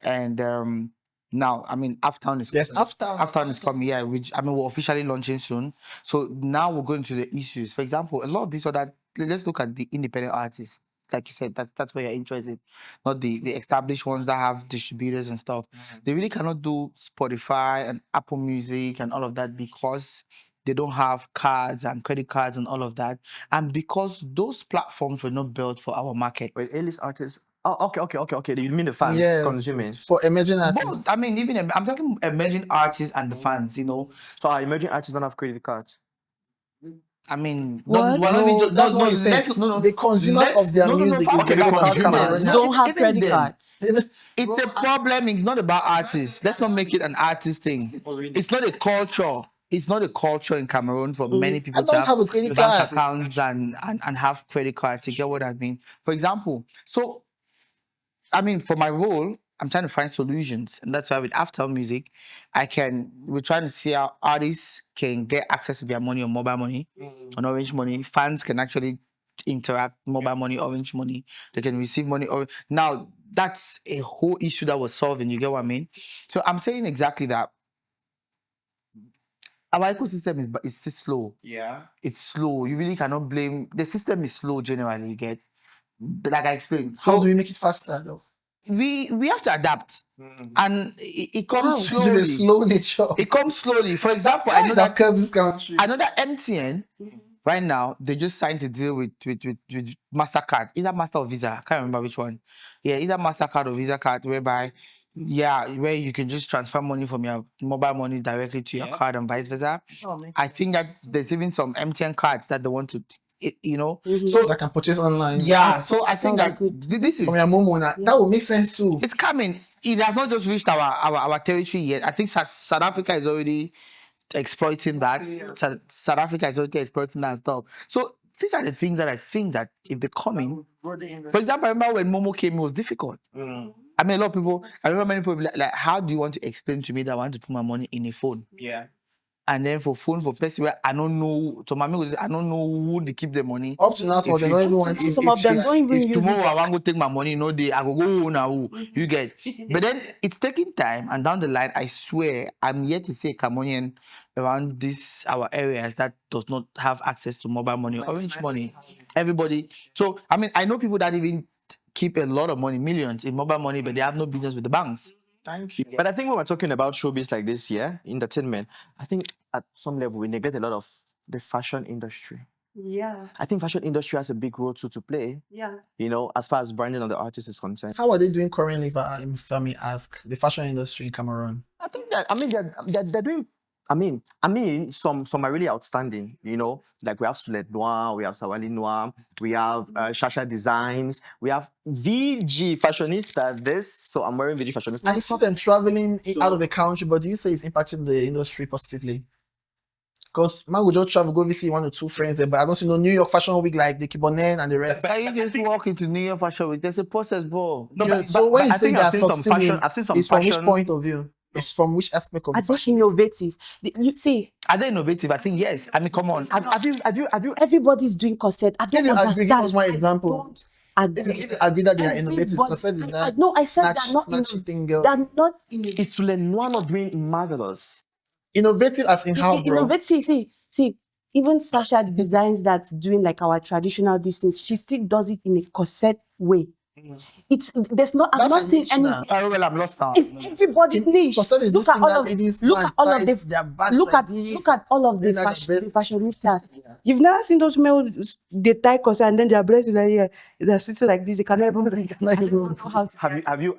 And now, I mean, Aftown is Aftown is coming, yeah, which I mean we're officially launching soon. So now we're going to the issues. For example, a lot of these other, let's look at the independent artists. Like you said, that's where you're interested, not the established ones that have distributors and stuff. They really cannot do Spotify and Apple Music and all of that because they don't have cards and credit cards and all of that. And because those platforms were not built for our market. Wait, A-list artists. Oh, okay. You mean the fans consuming? For emerging artists. Both, I mean, even I'm talking emerging artists and the fans, you know. So our emerging artists don't have credit cards. I mean, What? That's what he said. The consumers of their music is okay, the the local consumers. Cameroonians. Don't have even credit them. cards. It's a problem. It's not about artists. Let's not make it an artist thing. It's not a culture. It's not a culture in Cameroon for many people I don't have a credit card. bank accounts and have credit cards. You get what I mean? For example, so I mean, for my role, I'm trying to find solutions, and that's why with After Music, we're trying to see how artists can get access to their money on mobile money, on Orange Money. Fans can actually interact mobile money, Orange Money. They can receive money. Or now that's a whole issue that was solving. You get what I mean? So I'm saying exactly that. Our ecosystem is still slow. Yeah. It's slow. You really cannot blame the system. Is slow generally. You get, like I explained. How do we make it faster though? We have to adapt, and it comes To the slowly. slow nature. It comes slowly. For example, I know that curse this country. I know that MTN right now they just signed a deal with Mastercard, either Master or Visa. I can't remember which one. Yeah, either Mastercard or Visa card, whereby where you can just transfer money from your mobile money directly to your card and vice versa. I think that there's even some MTN cards that they want to, you know, So that can purchase online. yeah. So I think that Sounds this is From your Momo now. That would make sense too. it's coming. It has not just reached our territory yet. I think South Africa is already exploiting that. South Africa is already exploiting that stuff. So these are the things that I think that if they come in, for example, I remember when Momo came, it was difficult. I mean, a lot of people, I remember many people like, how do you want to explain to me that I want to put my money in a phone? Yeah. And then for phone for festival, I don't know. So I don't know who to keep the money. Up to now, so they don't even want. Some of them don't even If use tomorrow it. I want to take my money, no day, I go go now. You get. But then it's taking time, and down the line, I swear, I'm yet to see a Cameroonian around this our areas that does not have access to mobile money, orange money. Everybody. So I mean, I know people that even keep a lot of money, millions in mobile money, but they have no business with the banks. Thank you. But I think when we're talking about showbiz like this, yeah, entertainment, I think at some level we neglect a lot of the fashion industry. Yeah. I think fashion industry has a big role too to play, Yeah. as far as branding of the artist is concerned. How are they doing currently, if I may ask, the fashion industry in Cameroon? I think that they're doing. Some are really outstanding. Like we have Soulette Noir, we have Sawali Noir, we have Shasha Designs, we have VG Fashionista. So I'm wearing VG Fashionista. I see them traveling out of the country, but do you say it's impacting the industry positively? Because man will just travel, go visit one or two friends there, but I don't see no New York Fashion Week like the Kibonen and the rest. But you just walk into New York Fashion Week. There's a process, bro. No, Yeah, but- so but- when but you I say think they are I've seen some succeeding, fashion- I've seen some it's from which fashion- point of view? It's from which aspect of Are the they fashion? innovative? You see, Are they innovative? I think yes. I mean, come on. Have you? everybody's doing corset. I don't If you agree, understand. give us one I example. don't agree. If you agree that they are innovative, Everybody- corset is that No, I said snatch- they're not snatchy thing, girl. They're not Is Soulette Noir not doing marvelous? Innovative as in how, bro? innovative. See, even Sasha Designs that's doing like our traditional distance, she still does it in a corset way. There's not. I've That's not a seen niche any. now. Oh, well, I'm lost now. It's everybody's niche. Corset is Look this at thing all that of ladies look go at all of and the tie their backs look like at this. look at all of the, Then like a breast- the fashionistas. You've never seen those men who they tie corset and then their breasts is like here. They're sitting like this. They cannot even. I don't know how to- Have you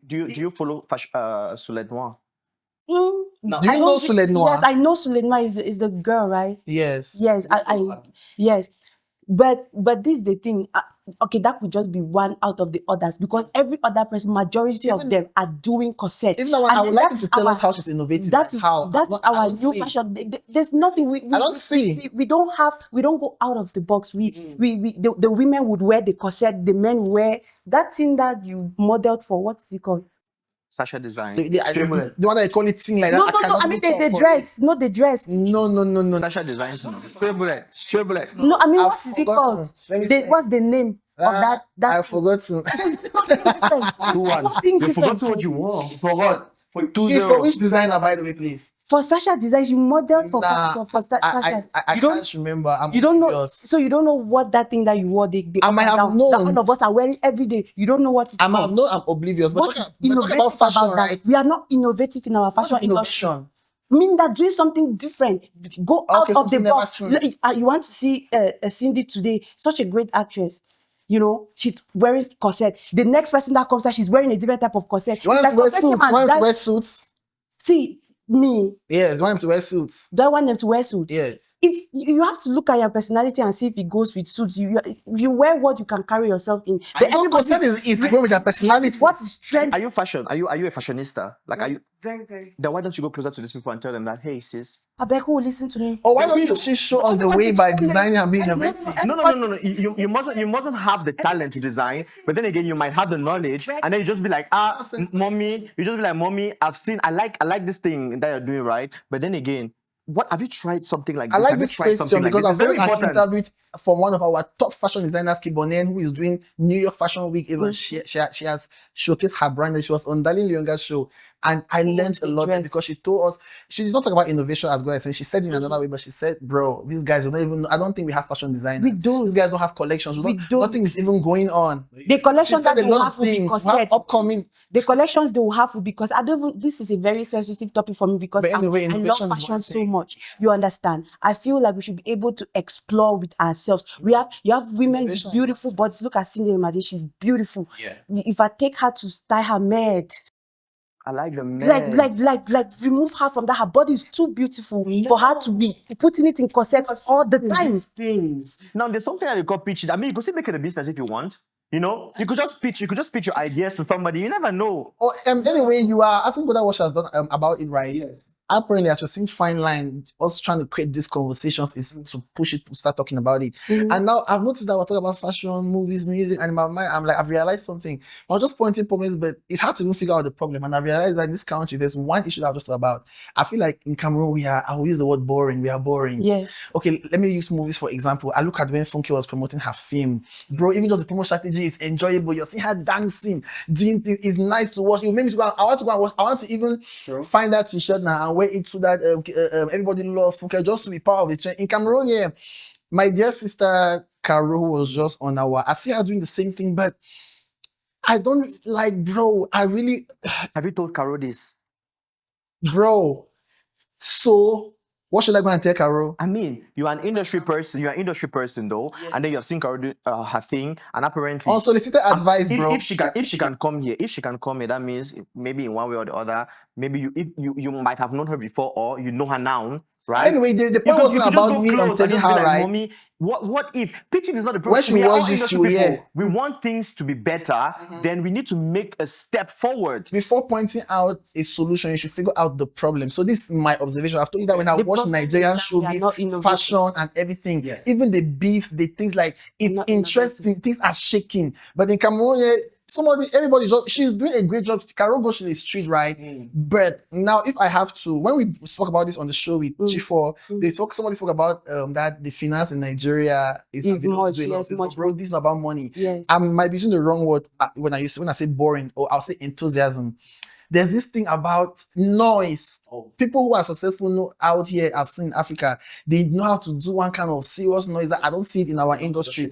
do you follow Soulette Noir? Mm, Do I you know don't- Soulette Noir? Yes, I know Soulette Noir is the girl, right? Yes. Yes, yes. But this is the thing. Okay, that could just be one out of the others because every other person, majority of Even- them are doing corset. Even though I And would like you that's to tell our- us how she's innovative. That's like how. that's I our don't new see. fashion. There's nothing we I don't see. we don't go out of the box. The women would wear the corset, the men wear that thing that you modeled for. What is it called? Sasha Design. The one that I call it thing like that. No. cannot I mean even the talk for dress, not the dress. it. No. Sasha Design. Straight bullet. No, I mean I've what is it forgotten. called? Let me see. What's the name of that? I forgot to. Nothing different. what you wore. Forgot. For It's for which designer, by the way, please? For Sasha Designs, you model for Nah, Sasha. I You don't- can't remember. I'm You don't know, oblivious. so you don't know what that thing that you wore. They I up might and have down, known. that all of us are wearing every day. You don't know what it's I might have called. known I'm oblivious. But What talking, is but talking innovative about fashion, about that? right? We are not innovative in our fashion What's industry. innovation? Mean that doing something different, go out Okay, of the something never box. seen. You want to see Cindy today, such a great actress. She's wearing corset. The next person that comes out, she's wearing a different type of corset. You want Like them to wear corset suits? came You and want them to died- wear suits? See me. Yes, you want them to wear suits. Do I want them to wear suits? Yes. If you have to look at your personality and see if it goes with suits, you wear what you can carry yourself in. I know corset is going with their personality. What is trend? Are you fashion? Are you a fashionista? Like, are you? Very, very. Then why don't you go closer to these people and tell them that, hey, sis? I beg who will listen to me. Or why don't she show us the way by designing and being innovative? No. You mustn't have the talent to design, but then again, you might have the knowledge, and then you just be like, mommy. You just be like, mommy. I like this thing that you're doing, right? But then again, what have you tried something like this? I like have you this tried question because It's I'm very very important. interviewed from one of our top fashion designers, Kibonen, who is doing New York Fashion Week. Even she has showcased her brand, and she was on Darlene Leonga's show, and I learned a lot there dress. because she told us she did not talk about innovation as God said. She said it in another way, but she said, "Bro, these guys don't even. I don't think we have fashion designers. We don't. These guys don't have collections. We don't. Nothing is even going on." The She collection said that a they will lot have of will be things. We have corset. upcoming. The collections they will have will because I don't even, this is a very sensitive topic for me because But anyway, I love innovation is fashion one so thing. much. You understand? I feel like we should be able to explore with ourselves. You have women Innovation with is beautiful bodies. Look at Cindy Made, she's beautiful. Yeah. If I take her to style her mad, I like the men. like remove her from that, her body is too beautiful for her to be putting it in corset all the time. Things. Now there's something that you call pitch. I mean, you could still make it a business if you want. You could just pitch your ideas to somebody. You never know. Anyway, you are asking Golda what she has done about it, right? Yes. apparently, as you're seeing fine line, us trying to create these conversations is to push it to start talking about it. And now I've noticed that we're talking about fashion, movies, music, and in my mind, I'm like, I've realized something. I was just pointing problems, but it's hard to even figure out the problem. And I realized that in this country, there's one issue that I'm just about. I feel like in Cameroon, I will use the word boring. We are boring. Yes. Okay, let me use movies for example. I look at when Funke was promoting her film. Bro, even though the promo strategy is enjoyable, you're seeing her dancing, doing things, it's nice to watch. You made me to go, I want to go and watch, I want to even find that t-shirt now and wear it to that everybody loves Funke just to be part of the trend. In Cameroon, yeah, my dear sister Caro was just on I see her doing the same thing, but I don't like, bro, I really, Have you told Caro this? bro, so what should I go and tell Caro? I mean, you are an industry person though, and then you have seen Caro do her thing, and apparently Unsolicited advice, if, bro. if she can come here, that means maybe in one way or the other, maybe you might have known her before or you know her now, right? Anyway, the You point could wasn't just about go me. I'm close and telling just be her, like, right? Mommy, what if pitching is not the When problem? she We are all watched this, industry she will people. hear. We want things to be better. Then we need to make a step forward. Before pointing out a solution, you should figure out the problem. So this is my observation. I've told you that when I The watch problem Nigerian is that we are not showbiz, innovative. fashion and everything, even the beats, the things like it's not interesting, things are shaking. But in Cameroon, yeah, everybody just, she's doing a great job. Carol goes to the street, right? But now if I have to, when we spoke about this on the show with G4, somebody spoke about that the finance in Nigeria is able to do a lot of things. But bro, this is not about money. Yes. I might be using the wrong word when I say boring, or I'll say enthusiasm. There's this thing about noise. People who are successful out here, I've seen in Africa, they know how to do one kind of serious noise that I don't see it in our industry.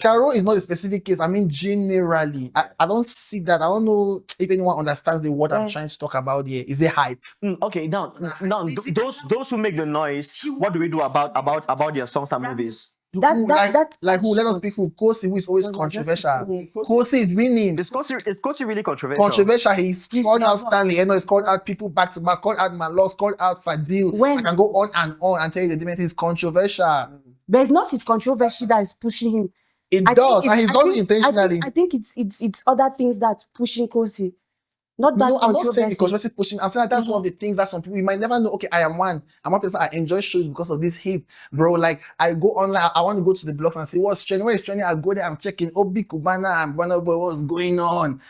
Caro is not a specific case. I mean, generally, I don't see that. I don't know if anyone understands the word I'm trying to talk about here. Is there hype? Okay, now those who make the noise, what do we do about their songs and movies? Who? Let us speak who? Kosi, who is always controversial. Kosi is winning. Is Kosi really controversial? Controversial. He's called out Stanley. He's called out people back to back. Called out Malos. Called out Fadil. I can go on and tell you the difference. He's controversial. But it's not his controversy that is pushing him. It does, and he does it intentionally. I think it's other things that's pushing Kosi. Not that I'm not saying the controversy pushing. I'm saying that's one of the things that some people, you might never know. Okay, I'm one person. I enjoy shows because of this hit, bro. Like I go online, I want to go to the blog and see what's trending. When it's trending, I go there. I'm checking Obi Kubana and Burna Boy. What's going on?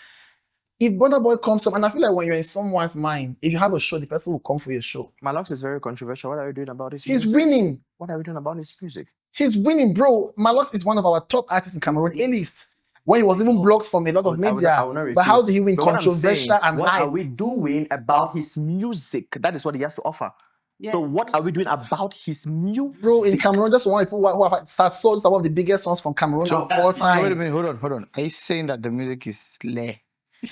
If Burna Boy comes up, and I feel like when you're in someone's mind, if you have a show, the person will come for your show. Malox is very controversial. What are you doing about his music? music? He's winning. What are we doing about his music? He's winning, bro. Malox is one of our top artists in Cameroon, A-list. When he was even blocked from a lot of media. But how did he win? Controversial and what hype. are we doing about his music? That is what he has to offer. Yes. So what are we doing about his music? Bro, in Cameroon, just one people who have sold some of the biggest songs from Cameroon of all time. Wait a minute, hold on. Are you saying that the music is leh?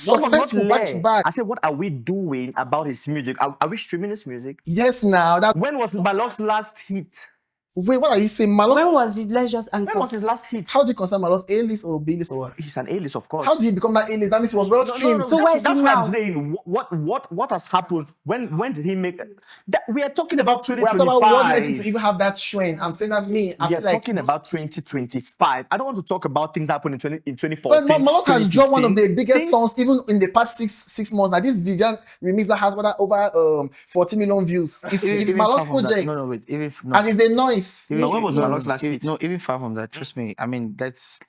Not back to back. I said, what are we doing about his music? Are we streaming his music? Yes, now. When was Malox's last hit? Wait, what are you saying? Malox? When was it? Let's just answer. When was his last hit? How do you consider Malox? A-list or B-list or what? He's an A-list, of course. How did he become that A-list? That means he was well streamed. No, so that's what I'm saying. What has happened? When did he make that? We are talking about 2025. We're talking about what made him to even have that trend. I'm saying that me. We are talking about 2025. I don't want to talk about things that happened in 2014. But Malox has dropped one of the biggest songs even in the past six months. Now this Vivian remix that has over 40 million views. It's Malox project. No, wait. And it's a noise. When was Malox last hit? No, even far from that. Trust me. I mean,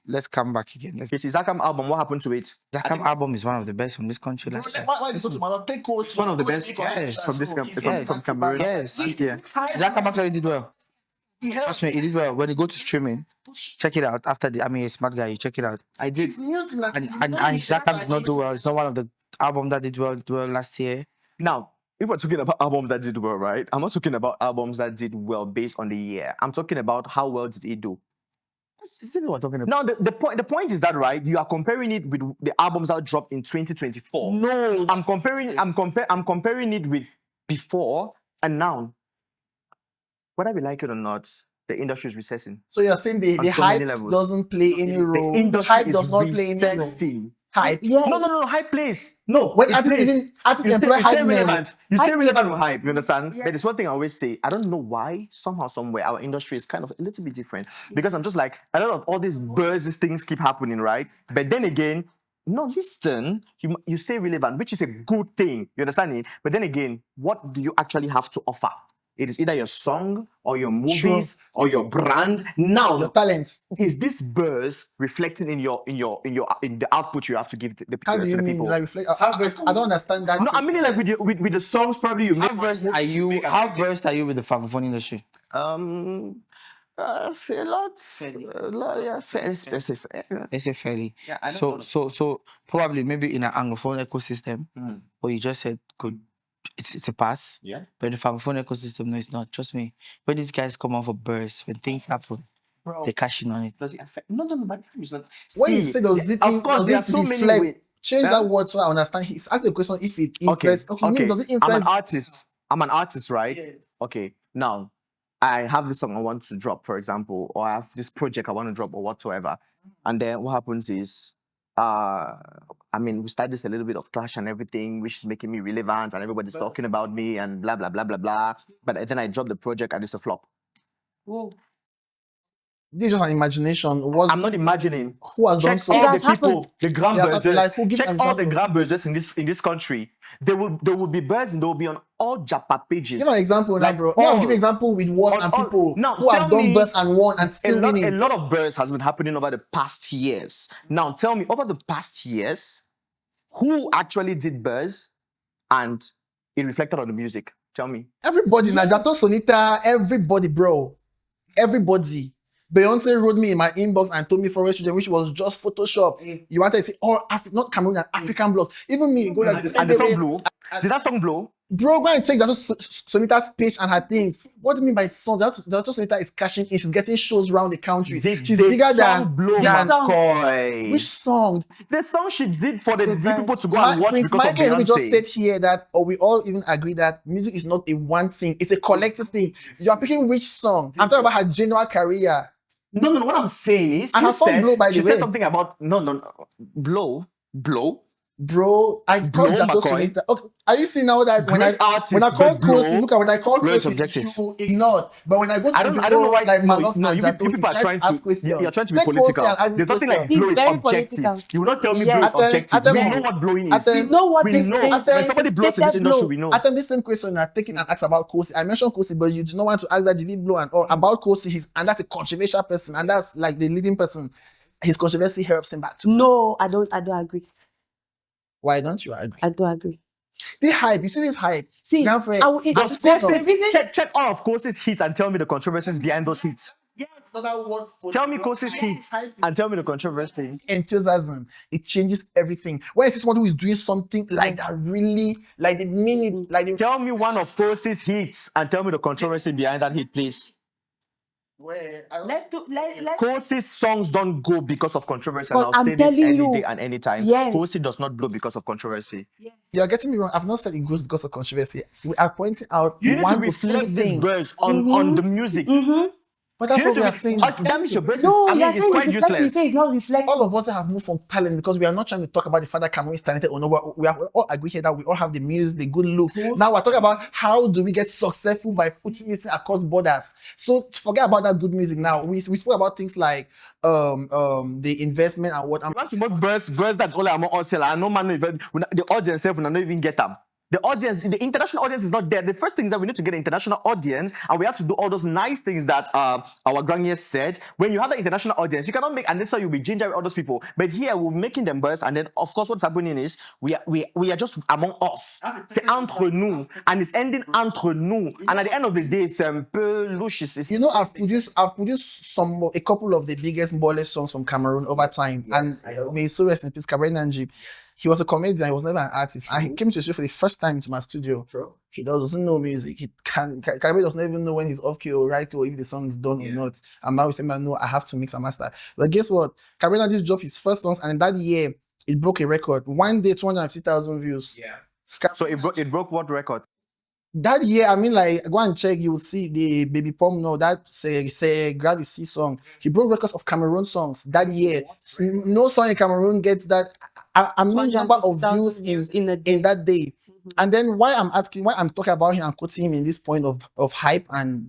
let's come back again. His Zakam album. What happened to it? Zakam album is one of the best from this country. Why you go to Malox? Take course. One of the best from this from Cameroon. Yes. Yeah. Zakam actually did well. Trust me, he did well. When you go to streaming, check it out. A smart guy, you check it out. I did. And Zakam did not do well. It's not one of the albums that did well last year. Now, if we're talking about albums that did well, right? I'm not talking about albums that did well based on the year. I'm talking about how well did it do. That's what we're talking about. Now, the point is that, right? You are comparing it with the albums that dropped in 2024. No, I'm comparing it with before and now. Whether we like it or not, the industry is recessing. So you're saying the hype doesn't play any role. The hype does not play any role. Hype. Yeah. No, hype plays. No, when artists employ hype men. You stay relevant with hype, you understand? Yeah. But there's one thing I always say, I don't know why, somehow, somewhere, our industry is kind of a little bit different. Because I'm just like, a lot of all these buzz things keep happening, right? But then again, No, listen, you stay relevant, which is a good thing. You understand it? But then again, what do you actually have to offer? It is either your song or your movies or your brand. Your Now, talent. is this buzz reflecting in the output you have to give the, How do to you the mean? people? Like reflect? I don't understand that. No, I mean like with the songs probably you How make. versed are you? How versed are you with the francophone industry? A lot, yeah, fairly specific. Let's say fairly. Yeah, I so know. so probably maybe in an anglophone ecosystem, what you just said could it's a pass. Yeah. But in the francophone ecosystem, no, it's not. Trust me. When these guys come out for bursts, when things happen, Bro, they're cashing on it. does it affect? No, but it's not. When you See, say does it, of course, there are so many ways. change Huh? that word so I understand. He's asking a question if it Okay, influence. Okay, you mean, does it I'm influence? an artist, right? Yes. Okay, now I have this song I want to drop, for example, or I have this project I want to drop or whatsoever. And then what happens is, I mean, we start this a little bit of clash and everything, which is making me relevant and everybody's talking about me and blah, blah, blah, blah, blah. But then I drop the project and it's a flop. This is just an imagination. I'm not imagining. Who has done Check so? It all the has people, happened. the grand It has happened. buzzers. Like, who give Check an all the example? grand buzzers in this country. There will be birds and they will be on all Japa pages. Give an example, Like like, bro. I'll give all. example with words and all- people Now, who have tell done me, best and won and a still winning. lot of birds has been happening over the past years. Now, tell me, over the past years, who actually did buzz and it reflected on the music? Tell me. Everybody, Najato Sonita, everybody, bro. Everybody. Beyonce wrote me in my inbox and told me Forest Children, which was just Photoshop. You wanted to say all not Cameroonian, African blogs. Even me, go like And the song blew. Did that song blow? Bro, go and check Sonita's page and her things. What do you mean by song? Jato Sonita is cashing in. She's getting shows around the country. Did She's the bigger song than blow than- Mccoy? which song? The song she did for the The people to go and watch Prince because of Mykel just Beyonce. said here that, or we all even agree that music is not a one thing; it's a collective thing. You are picking which song? I'm talking about her general career. No. What I'm saying is, And her song Blow, by the she way. said something about no, blow. Bro, I Blow, called Jato Makoy. Sonita. Okay, are you seeing now that when Great artist, I call but Blow- Kosi, look at when I call Blow is Kosi, subjective. you ignored. But when I go to I don't know why. like Manos No, and you Jato, people it's are trying to. ask questions. You're trying to be Take Kosi political. and ask There's nothing like questions. blow He's is very objective. political. You will not tell me Yes. blow is Atem, objective. Atem, We know what blowing is. Atem, You know what We this know. thing When somebody blows in this industry, we know. I think this same question I take it and ask about Kosi. I mentioned Kosi, but you do not want to ask that did he blow and all about Kosi. And that's a controversial person, and that's like the leading person. His controversy helps him back too. No, I don't agree. Why don't you agree? I don't agree. The hype, you see this hype. See, Grand friend, I will, it, Does there's Kosi- a reason. Check all of Kosi's hits and tell me the controversies behind those hits. Tell me Kosi's hits and tell me the controversy. Enthusiasm, it changes everything. When you see someone who is doing something like that, really, like they mean it, like they. Tell me one of Kosi's hits and tell me the controversy behind that hit, please. Let's Kosi's songs don't go because of controversy, But and I'll I'm say this telling any you, day and any time. yes. Kosi does not blow because of controversy. You're getting me wrong. I've not said it goes because of controversy. We are pointing out You need one to or two reflect these things. words on the music. But that's You what need we to are saying. that means your verse No, is, I you're mean, it's saying quite it's reflecting. You useless. say it's not reflecting. All of us have moved from talent because we are not trying to talk about the fact that Cameroon is talented or no. We all agree here that we all have the music, the good look. Now we're talking about how do we get successful by putting it across borders. So forget about that good music now. We spoke about things like the investment and what. You want to make birds that only among us, and no man, the audience self will not even get them. The audience, the international audience is not there. The first thing is that we need to get an international audience, and we have to do all those nice things that our grandniece said. When you have the international audience, you cannot make, and that's why you'll be gingering all those people. But here we're making them burst, and then of course what's happening is we are just among us. C'est entre nous, and it's ending entre nous. And at the end of the day, c'est un peu louche. You know, I've produced a couple of the biggest Mbole songs from Cameroon over time, and may so rest in peace, Cameroon Njib. He was a comedian. He was never an artist. And he came to the studio for the first time into my studio. True. He doesn't know music. He Cameroon doesn't even know when he's off key or right key or if the song is done or not. And now we say, no, I have to mix and master. But guess what? Cameroon Njib dropped his first songs, and in that year it broke a record. One day, 250,000 views. Yeah. So it broke what record? That year, I mean, like, go and check, you will see the Baby Pom No, that say Gravity song. He broke records of Cameroon songs that year. No song in Cameroon gets that. I mean, number of views in that day. And then why I'm talking about him and quoting him in this point of hype and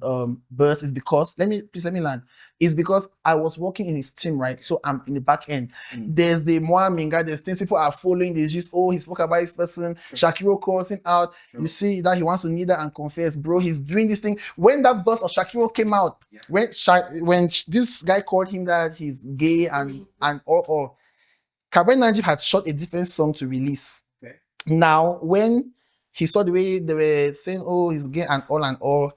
burst is because let me learn. Is because I was working in his team, right? So I'm in the back end. There's the Moaminga, there's things people are following, they just he spoke about this person, Shakiro calls him out. You see that he wants to kneel down and confess, bro. He's doing this thing. When that burst of Shakiro came out, when this guy called him that he's gay and all. Cameroon Najib had shot a different song to release. Now, when he saw the way they were saying, oh, he's gay and all,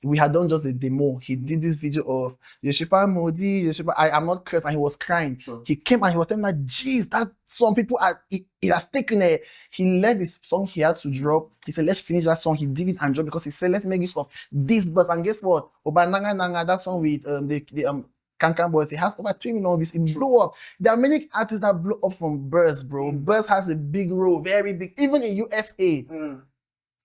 we had done just a demo. He did this video of Yeshipa Modi, Yeshipa, I am not cursed, and he was crying. Sure. He came and he was telling me, geez, that some people are, it has taken a, he left his song he had to drop. He said, let's finish that song. He did it and drop because he said, let's make use of this bus. And guess what? Obananga Nanga, that song with the Cancan Boys, it has over 3 million views. It blew up. There are many artists that blew up from Burst, bro. Burst has a big role, very big. Even in USA,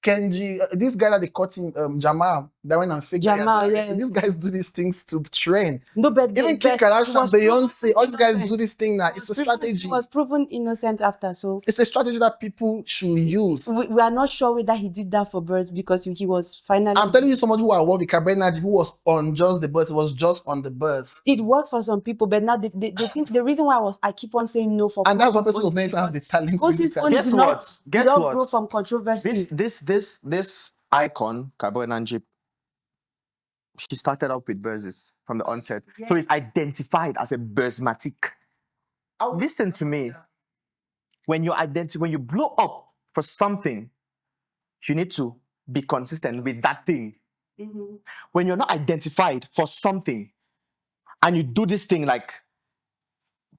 Kenji, this guy that they caught in Jamal, that went and fake Jamal, yes. These guys do these things to train. No, but even Kim Kardashian, Beyonce, all these guys do this thing now. It's a strategy. He was proven innocent after, so it's a strategy that people should use. We are not sure whether he did that for Burst because he was finally. I'm telling you, somebody who I worked with, Cameroon Najib, who was on just the bus, it was just on the bus. It works for some people, but now the reason why I keep on saying no for. And that's what people don't have the talent. Guess what? Guess what? Grow from controversy. This icon, Cameroon Najib, he started out with bursts from the onset. Yeah. So he's identified as a bursmatic. Listen to me. When you blow up for something, you need to be consistent with that thing. Mm-hmm. When you're not identified for something and you do this thing, like,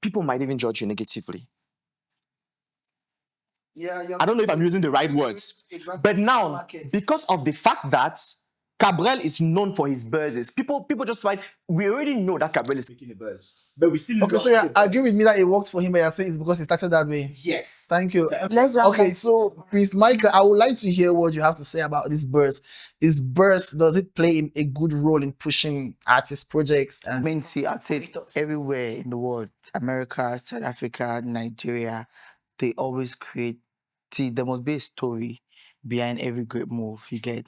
people might even judge you negatively. Yeah, I don't know if I'm using the right words. Exactly. But now, because of the fact that Cabrel is known for his bursts, people just find, we already know that Cabrel is making the bursts. But we still okay, so yeah, agree with me that it works for him, but you're saying it's because he started that way. Yes. Thank you. Okay, so Prince Mykel, I would like to hear what you have to say about this burst. Is burst, does it play a good role in pushing artist projects? And I mean, see, I'd say everywhere in the world, America, South Africa, Nigeria, they always create. See, there must be a story behind every great move you get.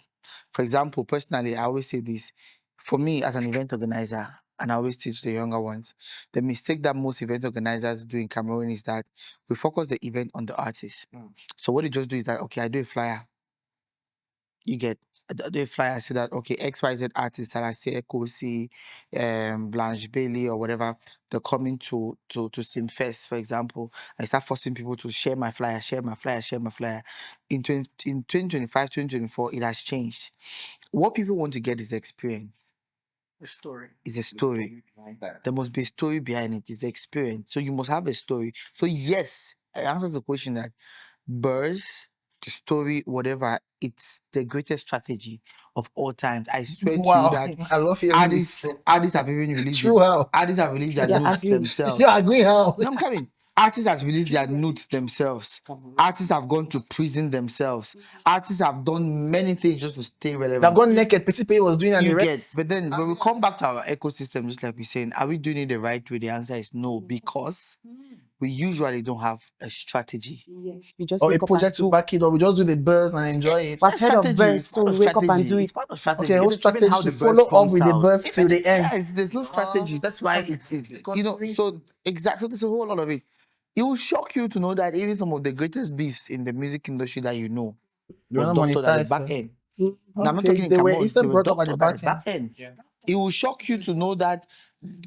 For example, personally, I always say this. For me, as an event organizer, and I always teach the younger ones, the mistake that most event organizers do in Cameroon is that we focus the event on the artist. So what they just do is that, okay, I do a flyer. You get the flyer, I say that, okay, XYZ artists that I say Kosi, Blanche Bailey or whatever, they're coming to Simfest, for example. I start forcing people to share my flyer. In 2025, 2024, it has changed. What people want to get is the experience. The story. It's a story. There must be a story behind it. It's the experience. So you must have a story. So yes, it answers the question that birds, the story, whatever, it's the greatest strategy of all times. I swear to you that I love hearing artists have even released artists have released their notes themselves. Yeah, I agree how. No, I'm coming. Artists have released their notes themselves. Artists have gone to prison themselves. Artists have done many things just to stay relevant. They've gone naked. Petit was doing and but then when we come back to our ecosystem, just like we're saying, are we doing it the right way? The answer is no, because we usually don't have a strategy. Yes, we just or a project to back it, or we just do the burst and enjoy it. But head of burst, so we wake up and do it. It's part of strategy. Okay, whole strategy to follow up with the burst till the end. Yes, there's no strategy. That's why it's so exactly. So there's a whole lot of it. It will shock you to know that even some of the greatest beefs in the music industry that you know was doctored at the back end. Okay, I'm not talking they were Cameroon, instead they were brought up at the doctored back end. Yeah. It will shock you to know that.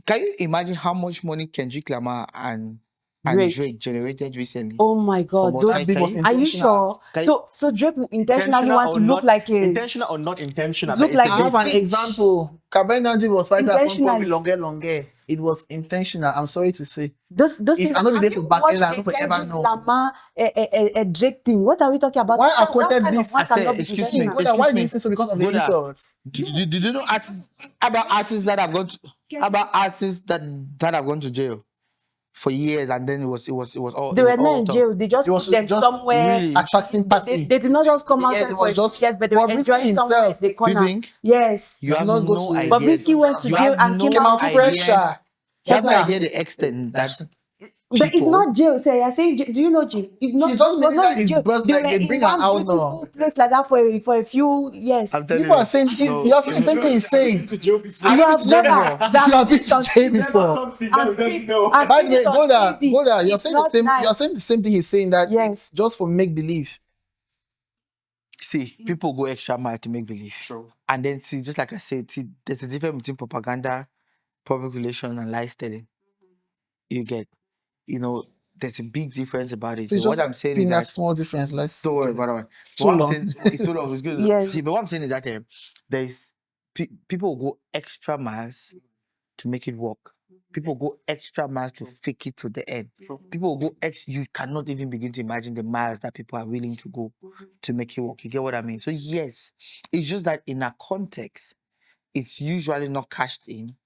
Can you imagine how much money Kendrick Lamar and Drake generated recently? Oh my God! Those beef was are you sure? So Drake intentionally want to look like a intentional or not intentional. Look like I have an example. Cameroon Najib was fighting at some point with longer. It was intentional. I'm sorry to say. Those if I know the day to back end, I don't ever know. Lamar, a Drake thing. What are we talking about? Why I quoted this? Excuse me. Why do you say so? Because of the insults. Did you know about artists that have gone to jail for years, and then it was all. They were not in jail. They just put them somewhere. Really attracting party. They did not just come outside for just yes, but they were enjoying somewhere in the corner. Do you think? Yes. You have no idea. Bobrisky went to jail and came out fresher. You have no idea the extent that But it's people. not jail, say. I say, do you know jail? It's not. She just it was meaning not that it's jail. because, They like, were they in bring her one out beautiful now. place like that for a few years. I'm telling People you. are saying you're saying the same thing he's saying. To jail before. You have never. You have been to jail before. Something I've that we seen- don't know. I've By seen the way, it on TV. Golda, you're It's saying the not same. nice. You're saying the same thing he's saying, that Yes. it's just for make believe. See, people go extra mile to make believe. True. And then see, just like I said, see, there's a difference between propaganda, public relations, and lie telling. You get, there's a big difference about it. It's So what just I'm saying being is that that small difference. Let's don't worry about it. Too What I'm long. saying, it's too long. It's good. Yes. See, but what I'm saying is that there's people go extra miles to make it work. People go extra miles to fake it to the end. People go you cannot even begin to imagine the miles that people are willing to go to make it work. You get what I mean? So yes, it's just that in a context, it's usually not cashed in.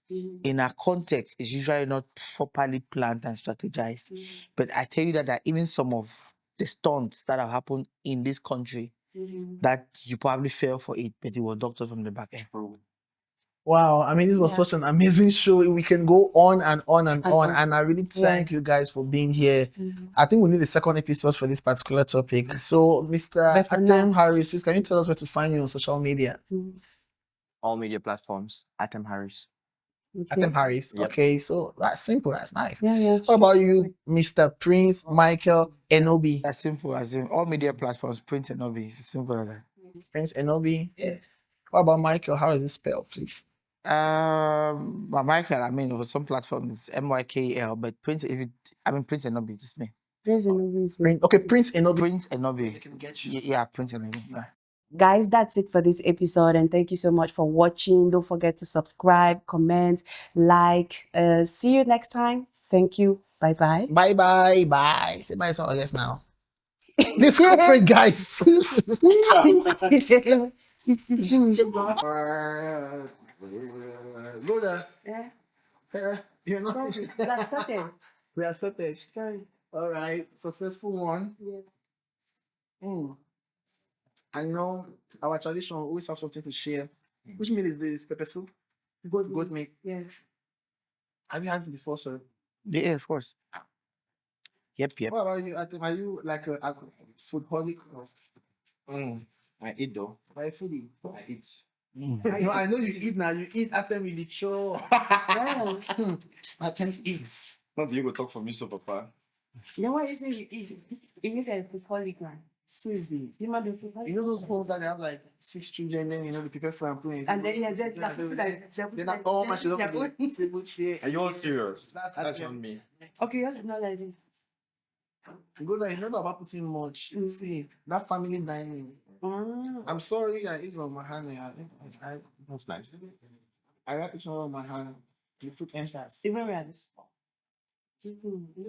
In a context, it's usually not properly planned and strategized. But I tell you that even some of the stunts that have happened in this country, that you probably fell for it, but it was doctors from the back end. Wow, I mean, this was Yeah. such an amazing show. We can go on and on and And on. on. And I really thank you guys for being here. Mhm. I think we need a second episode for this particular topic. So, Mr. But for now- Atem Harris, please, can you tell us where to find you on social media? All media platforms. Atem Harris. Okay. Atem Harris. Yep. Okay, so that's simple. That's nice. Yeah. What about you, Mr. Prince Mykel Enobi? As simple as in all media platforms, print and Enobi. It's simple as that. Prince Enobi. Yeah. What about Mykel? How is it spelled, please? Mykel, I mean, for some platforms, it's MYKL, but print and Enobi, just me. Praise the Lord. Prince Enobi. Prince Enobi. I can get you. Yeah, Prince Enobi. Yeah. Guys, that's it for this episode, and thank you so much for watching. Don't forget to subscribe, comment, like. See you next time. Thank you. Bye. Bye. Say bye to our guests now. This corporate guys. It's finished. Golda. Yeah. You're not. Sorry, that's started. We are sorted. Sorry. All right. Successful one. Yeah. I know our tradition always have something to share. Which meal is this? Pepper soup? Goat meat. Yes. Have you had it before, sir? Yeah, of course. Yep. What about you, Atem? Are you like a foodholic? I eat though. Are you foodie? I eat. No, I know you eat now. You eat Atem with the show. Yeah. Atem eats. Not you go talk for me, so papa. Then why you say you eat? It means like a polygram. Seriously. You might do food. You know those homes that they have like 6 children, then they prepare for and play. And then They're not all matched up with the table chair. Are you all serious? That's That's Atem. on me. Okay, yours is not like this. Go there, you never about putting much. See, that family dining. I'm sorry, I eat on my hand. I That's nice. I like it on my hand. The food enters. Even rice.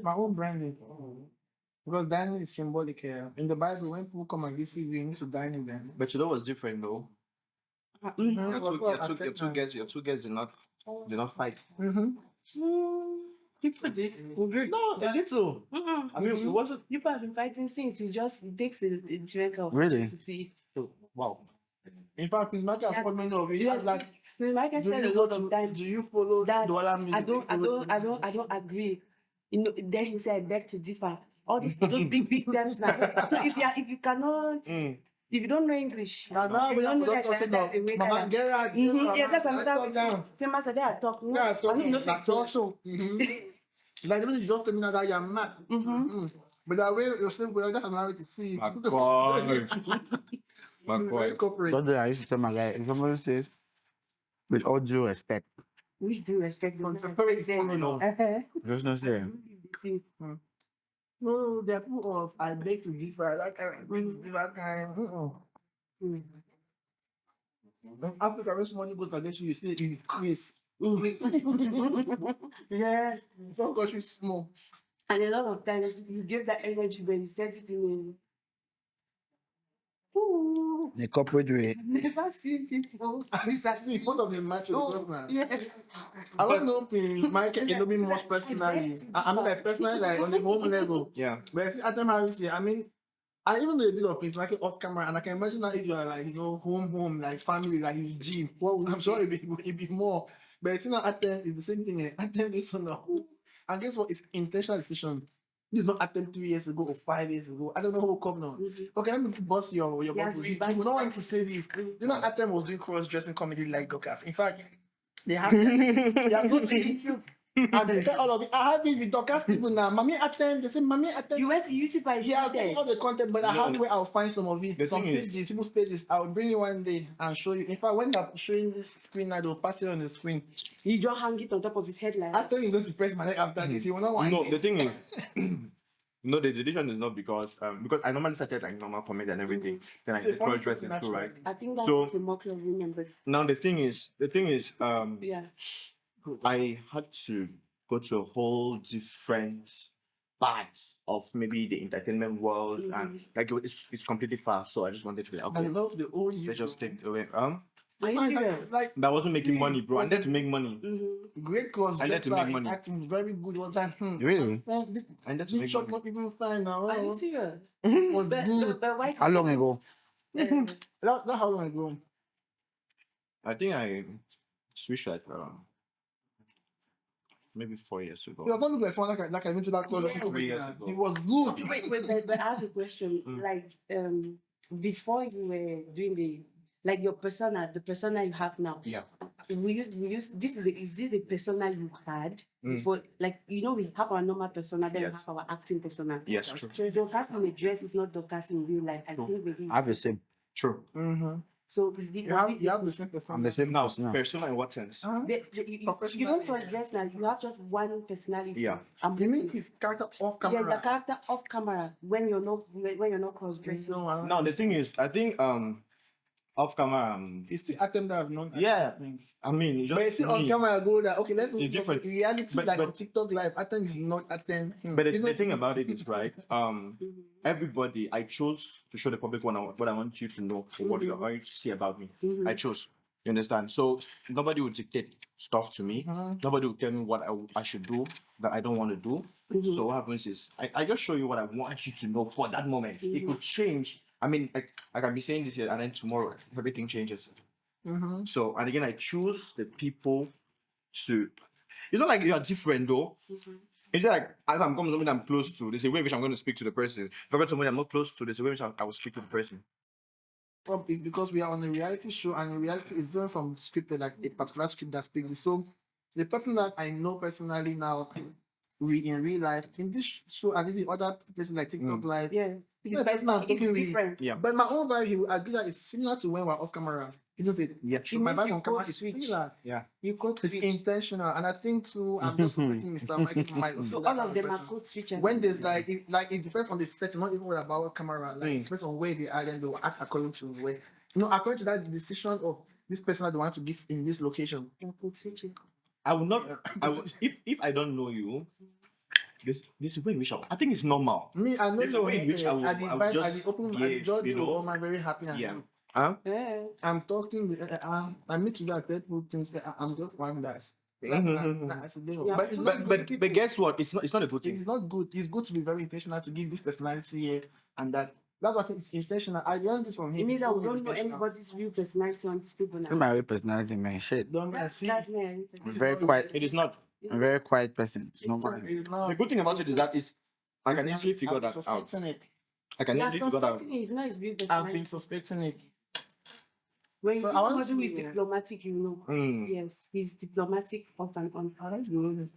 My own branding. Because dining is symbolic here. In the Bible, when people come and visit you, you need to dine with them. But you know what's different though? Your two girls did not fight. People did. No, they did so. I mean, it wasn't. People have been fighting since. It takes a drink of Really? Wow. In fact, Prince Michael has called many of you. He was like, Michael do said a you, lot go of to, times do you follow that Douala music? I don't agree. You know, then he said, I beg to differ. All those big terms now. So if you cannot, if you don't know English, Now if we you have don't know to that, say that's a no. way Mama kind Gerard. yeah, that's another way. Same as I talk. No, Yeah, I don't know talk. talk so. Like, the minute you don't tell me now that you're mad. But that way, you're still going to have to see. Mccoy. Very Mccoy. corporate. Something I used to tell my guy, if somebody says, with all due respect, We do respect them. Contemporary phenomenon. just not say. No, they're people of I beg to differ. That kind of brings different kind. In Africa, when somebody goes against you, you say you increase. Yes. Some countries small. And a lot of times you give that energy, but you set it in a The corporate way. never seen people. See, both of them match So, because now. yes. I don't know Mykel Enobi much personally. I mean, like personally, like on the home level. Yeah. But I see Atem Harris here. I mean, I even know a bit of Prince Michael off camera, and I can imagine that if you are like, home, like family, like his gym. What would I'm you sure it'd be more. But I see now Atem is the same thing. Atem is on the And guess what? It's intentional decision. This is not Atem 3 years ago or 5 years ago. I don't know who will come now. Okay, let me bust your Yes, bubble. we You back- will not want to say this. You know, Atem was doing cross-dressing comedy like Dokas. In fact, they have go to YouTube and they tell all of it. I have it with Dokas people now. Mommy Atem, they say Mommy Atem. You went to YouTube and Yeah, I'll take did all the content, but I No. have where I'll find some of it. The Some thing is- pages, people's pages. I'll bring you one day and show you. In fact, when I'm showing this screen now, they'll pass it on the screen. You just hang it on top of his head like that. Atem is going to press my neck after this. He will not want No, this. the thing is, no, the decision is not because I normally started like normal comedy and everything. Then I It's a did funny cross dressing thing, too, right? naturally. I think that's So- a Mykel remember. Now the thing is, Yeah. I had to go to a whole different part of maybe the entertainment world, and like it's completely far. So I just wanted to be like, I okay, love the old you. let's just take away. Are you Like, serious? like But I wasn't making money, bro. I need to make money. great cause. I need to make money. Acting is very good. Was that Really? This, I need to this make shot money. not even fine now. Are you serious? It was good. But why? How long ago? That how long ago? I think I switched like maybe 4 years ago. It was not look like someone like I went to that call. Yeah. 3 years ago. It was good. Wait, but I have a question. Like, before you were doing like your persona, the persona you have now. Yeah. We use this is this the persona you had before? Like, you know, we have our normal persona, then we Yes. have our acting persona. Yes, true. So Dorcas in the dress is not Dorcas in real life. I think maybe. I have the same. True. Mm-hmm. So is the You have the same person. I'm the same Now, person. persona in what sense? you don't cross dress now. You have just one personality. Yeah. You mean his character off Yeah, camera? the character off camera when you're not cross dressing. No, I don't Now the thing is, I think off camera, It's still Atem that I've known. Yeah. Things. I mean, it's But you just see on me. camera, go that okay. Let's It's different. In reality, But- like but- on TikTok live, Atem is not Atem. But the Even- thing about it is, right? Everybody, I chose to show the public what I want you to know, or what you're going to see about me. I chose. You understand? So nobody will dictate stuff to me. Nobody will tell me what I should do that I don't want to do. So what happens is I just show you what I want you to know for that moment. It could change. I mean, I can be saying this here, and then tomorrow everything changes. So, and again, I choose the people to. It's not like you are different though. It's just like if I'm coming to somebody I'm close to, there's a way in which I'm going to speak to the person. If I go to somebody I'm not close to, there's a way in which I will speak to the person. It's because we are on a reality show, and in reality is different from scripted, like a particular script that speaks this. So the person that I know personally now, in real life, in this show, and even other places like TikTok live, Yeah. it's the person I'm It's talking with. different. Yeah. But my own vibe, he will agree that it's similar to when we're off camera, isn't it? Yeah. So my means vibe you on camera code is switch. similar. You code It's switch. intentional, and I think too, I'm just expecting Mr. Mike might So feel that all of kind them are person. code switch. When there's like it depends on the setting, not even about camera. Like it depends on where they are, then they'll act according to where according to that decision of this person that they want to give in this location. Code switching. I will not. I will, if I don't know you, this is way in which I think it's normal. Me, I know There's a you way in which I will- at the I will vibe, just at the open, at the behave, judge, you know? I'm very happy. And Yeah. good. Huh? Yeah. I'm talking with, I meet you that people think that I'm just one guy. That's a deal. Yeah. But it's not But good. but guess what? It's not a good thing. It's not good. It's good to be very intentional to give this personality here and that. That's what it's intentional. I learned this from him. It means I It's don't know intentional. anybody's real personality on this table Look now. my real personality, man. Shit. Don't That's see. me. I'm very quiet. It is not. I'm a very quiet person. No man. It's not. The good thing about it is that I can easily figure I've been that out. suspecting it. I can Yeah, easily figure that out. suspecting is not his real I've been personality. suspecting it. When you So see I want somebody who is to- diplomatic, you know. Mm. Yes, he's diplomatic off and on. I like to do this.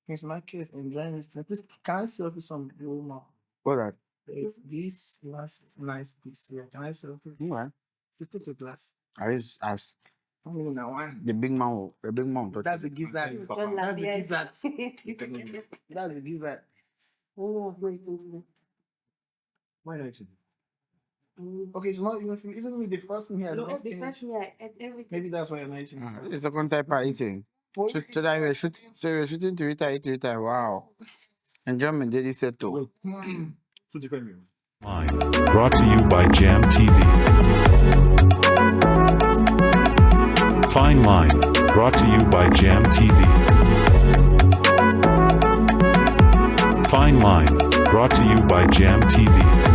It's my case enjoying this. Please, can I selfie some more? What that? There's this last nice piece here. Can I selfie? What? You take a glass. I was I mean, now one. the big man. The big man. That's the gizzard. John That's the Lafayette. gizzard. That's the gizzard. Oh, I'm waiting to Why not? Okay, it's not even with the first thing here. No, not the finished. first me, I ate everything. Maybe that's why you're not eating. It's the second type of eating. Oh, So that we're shooting. So we're shooting to eat. Wow. Enjoyment daily set to. Two different meals. Line. Brought to you by Jam TV. Fine Line. Brought to you by Jam TV. Fine Line. Brought to you by Jam TV.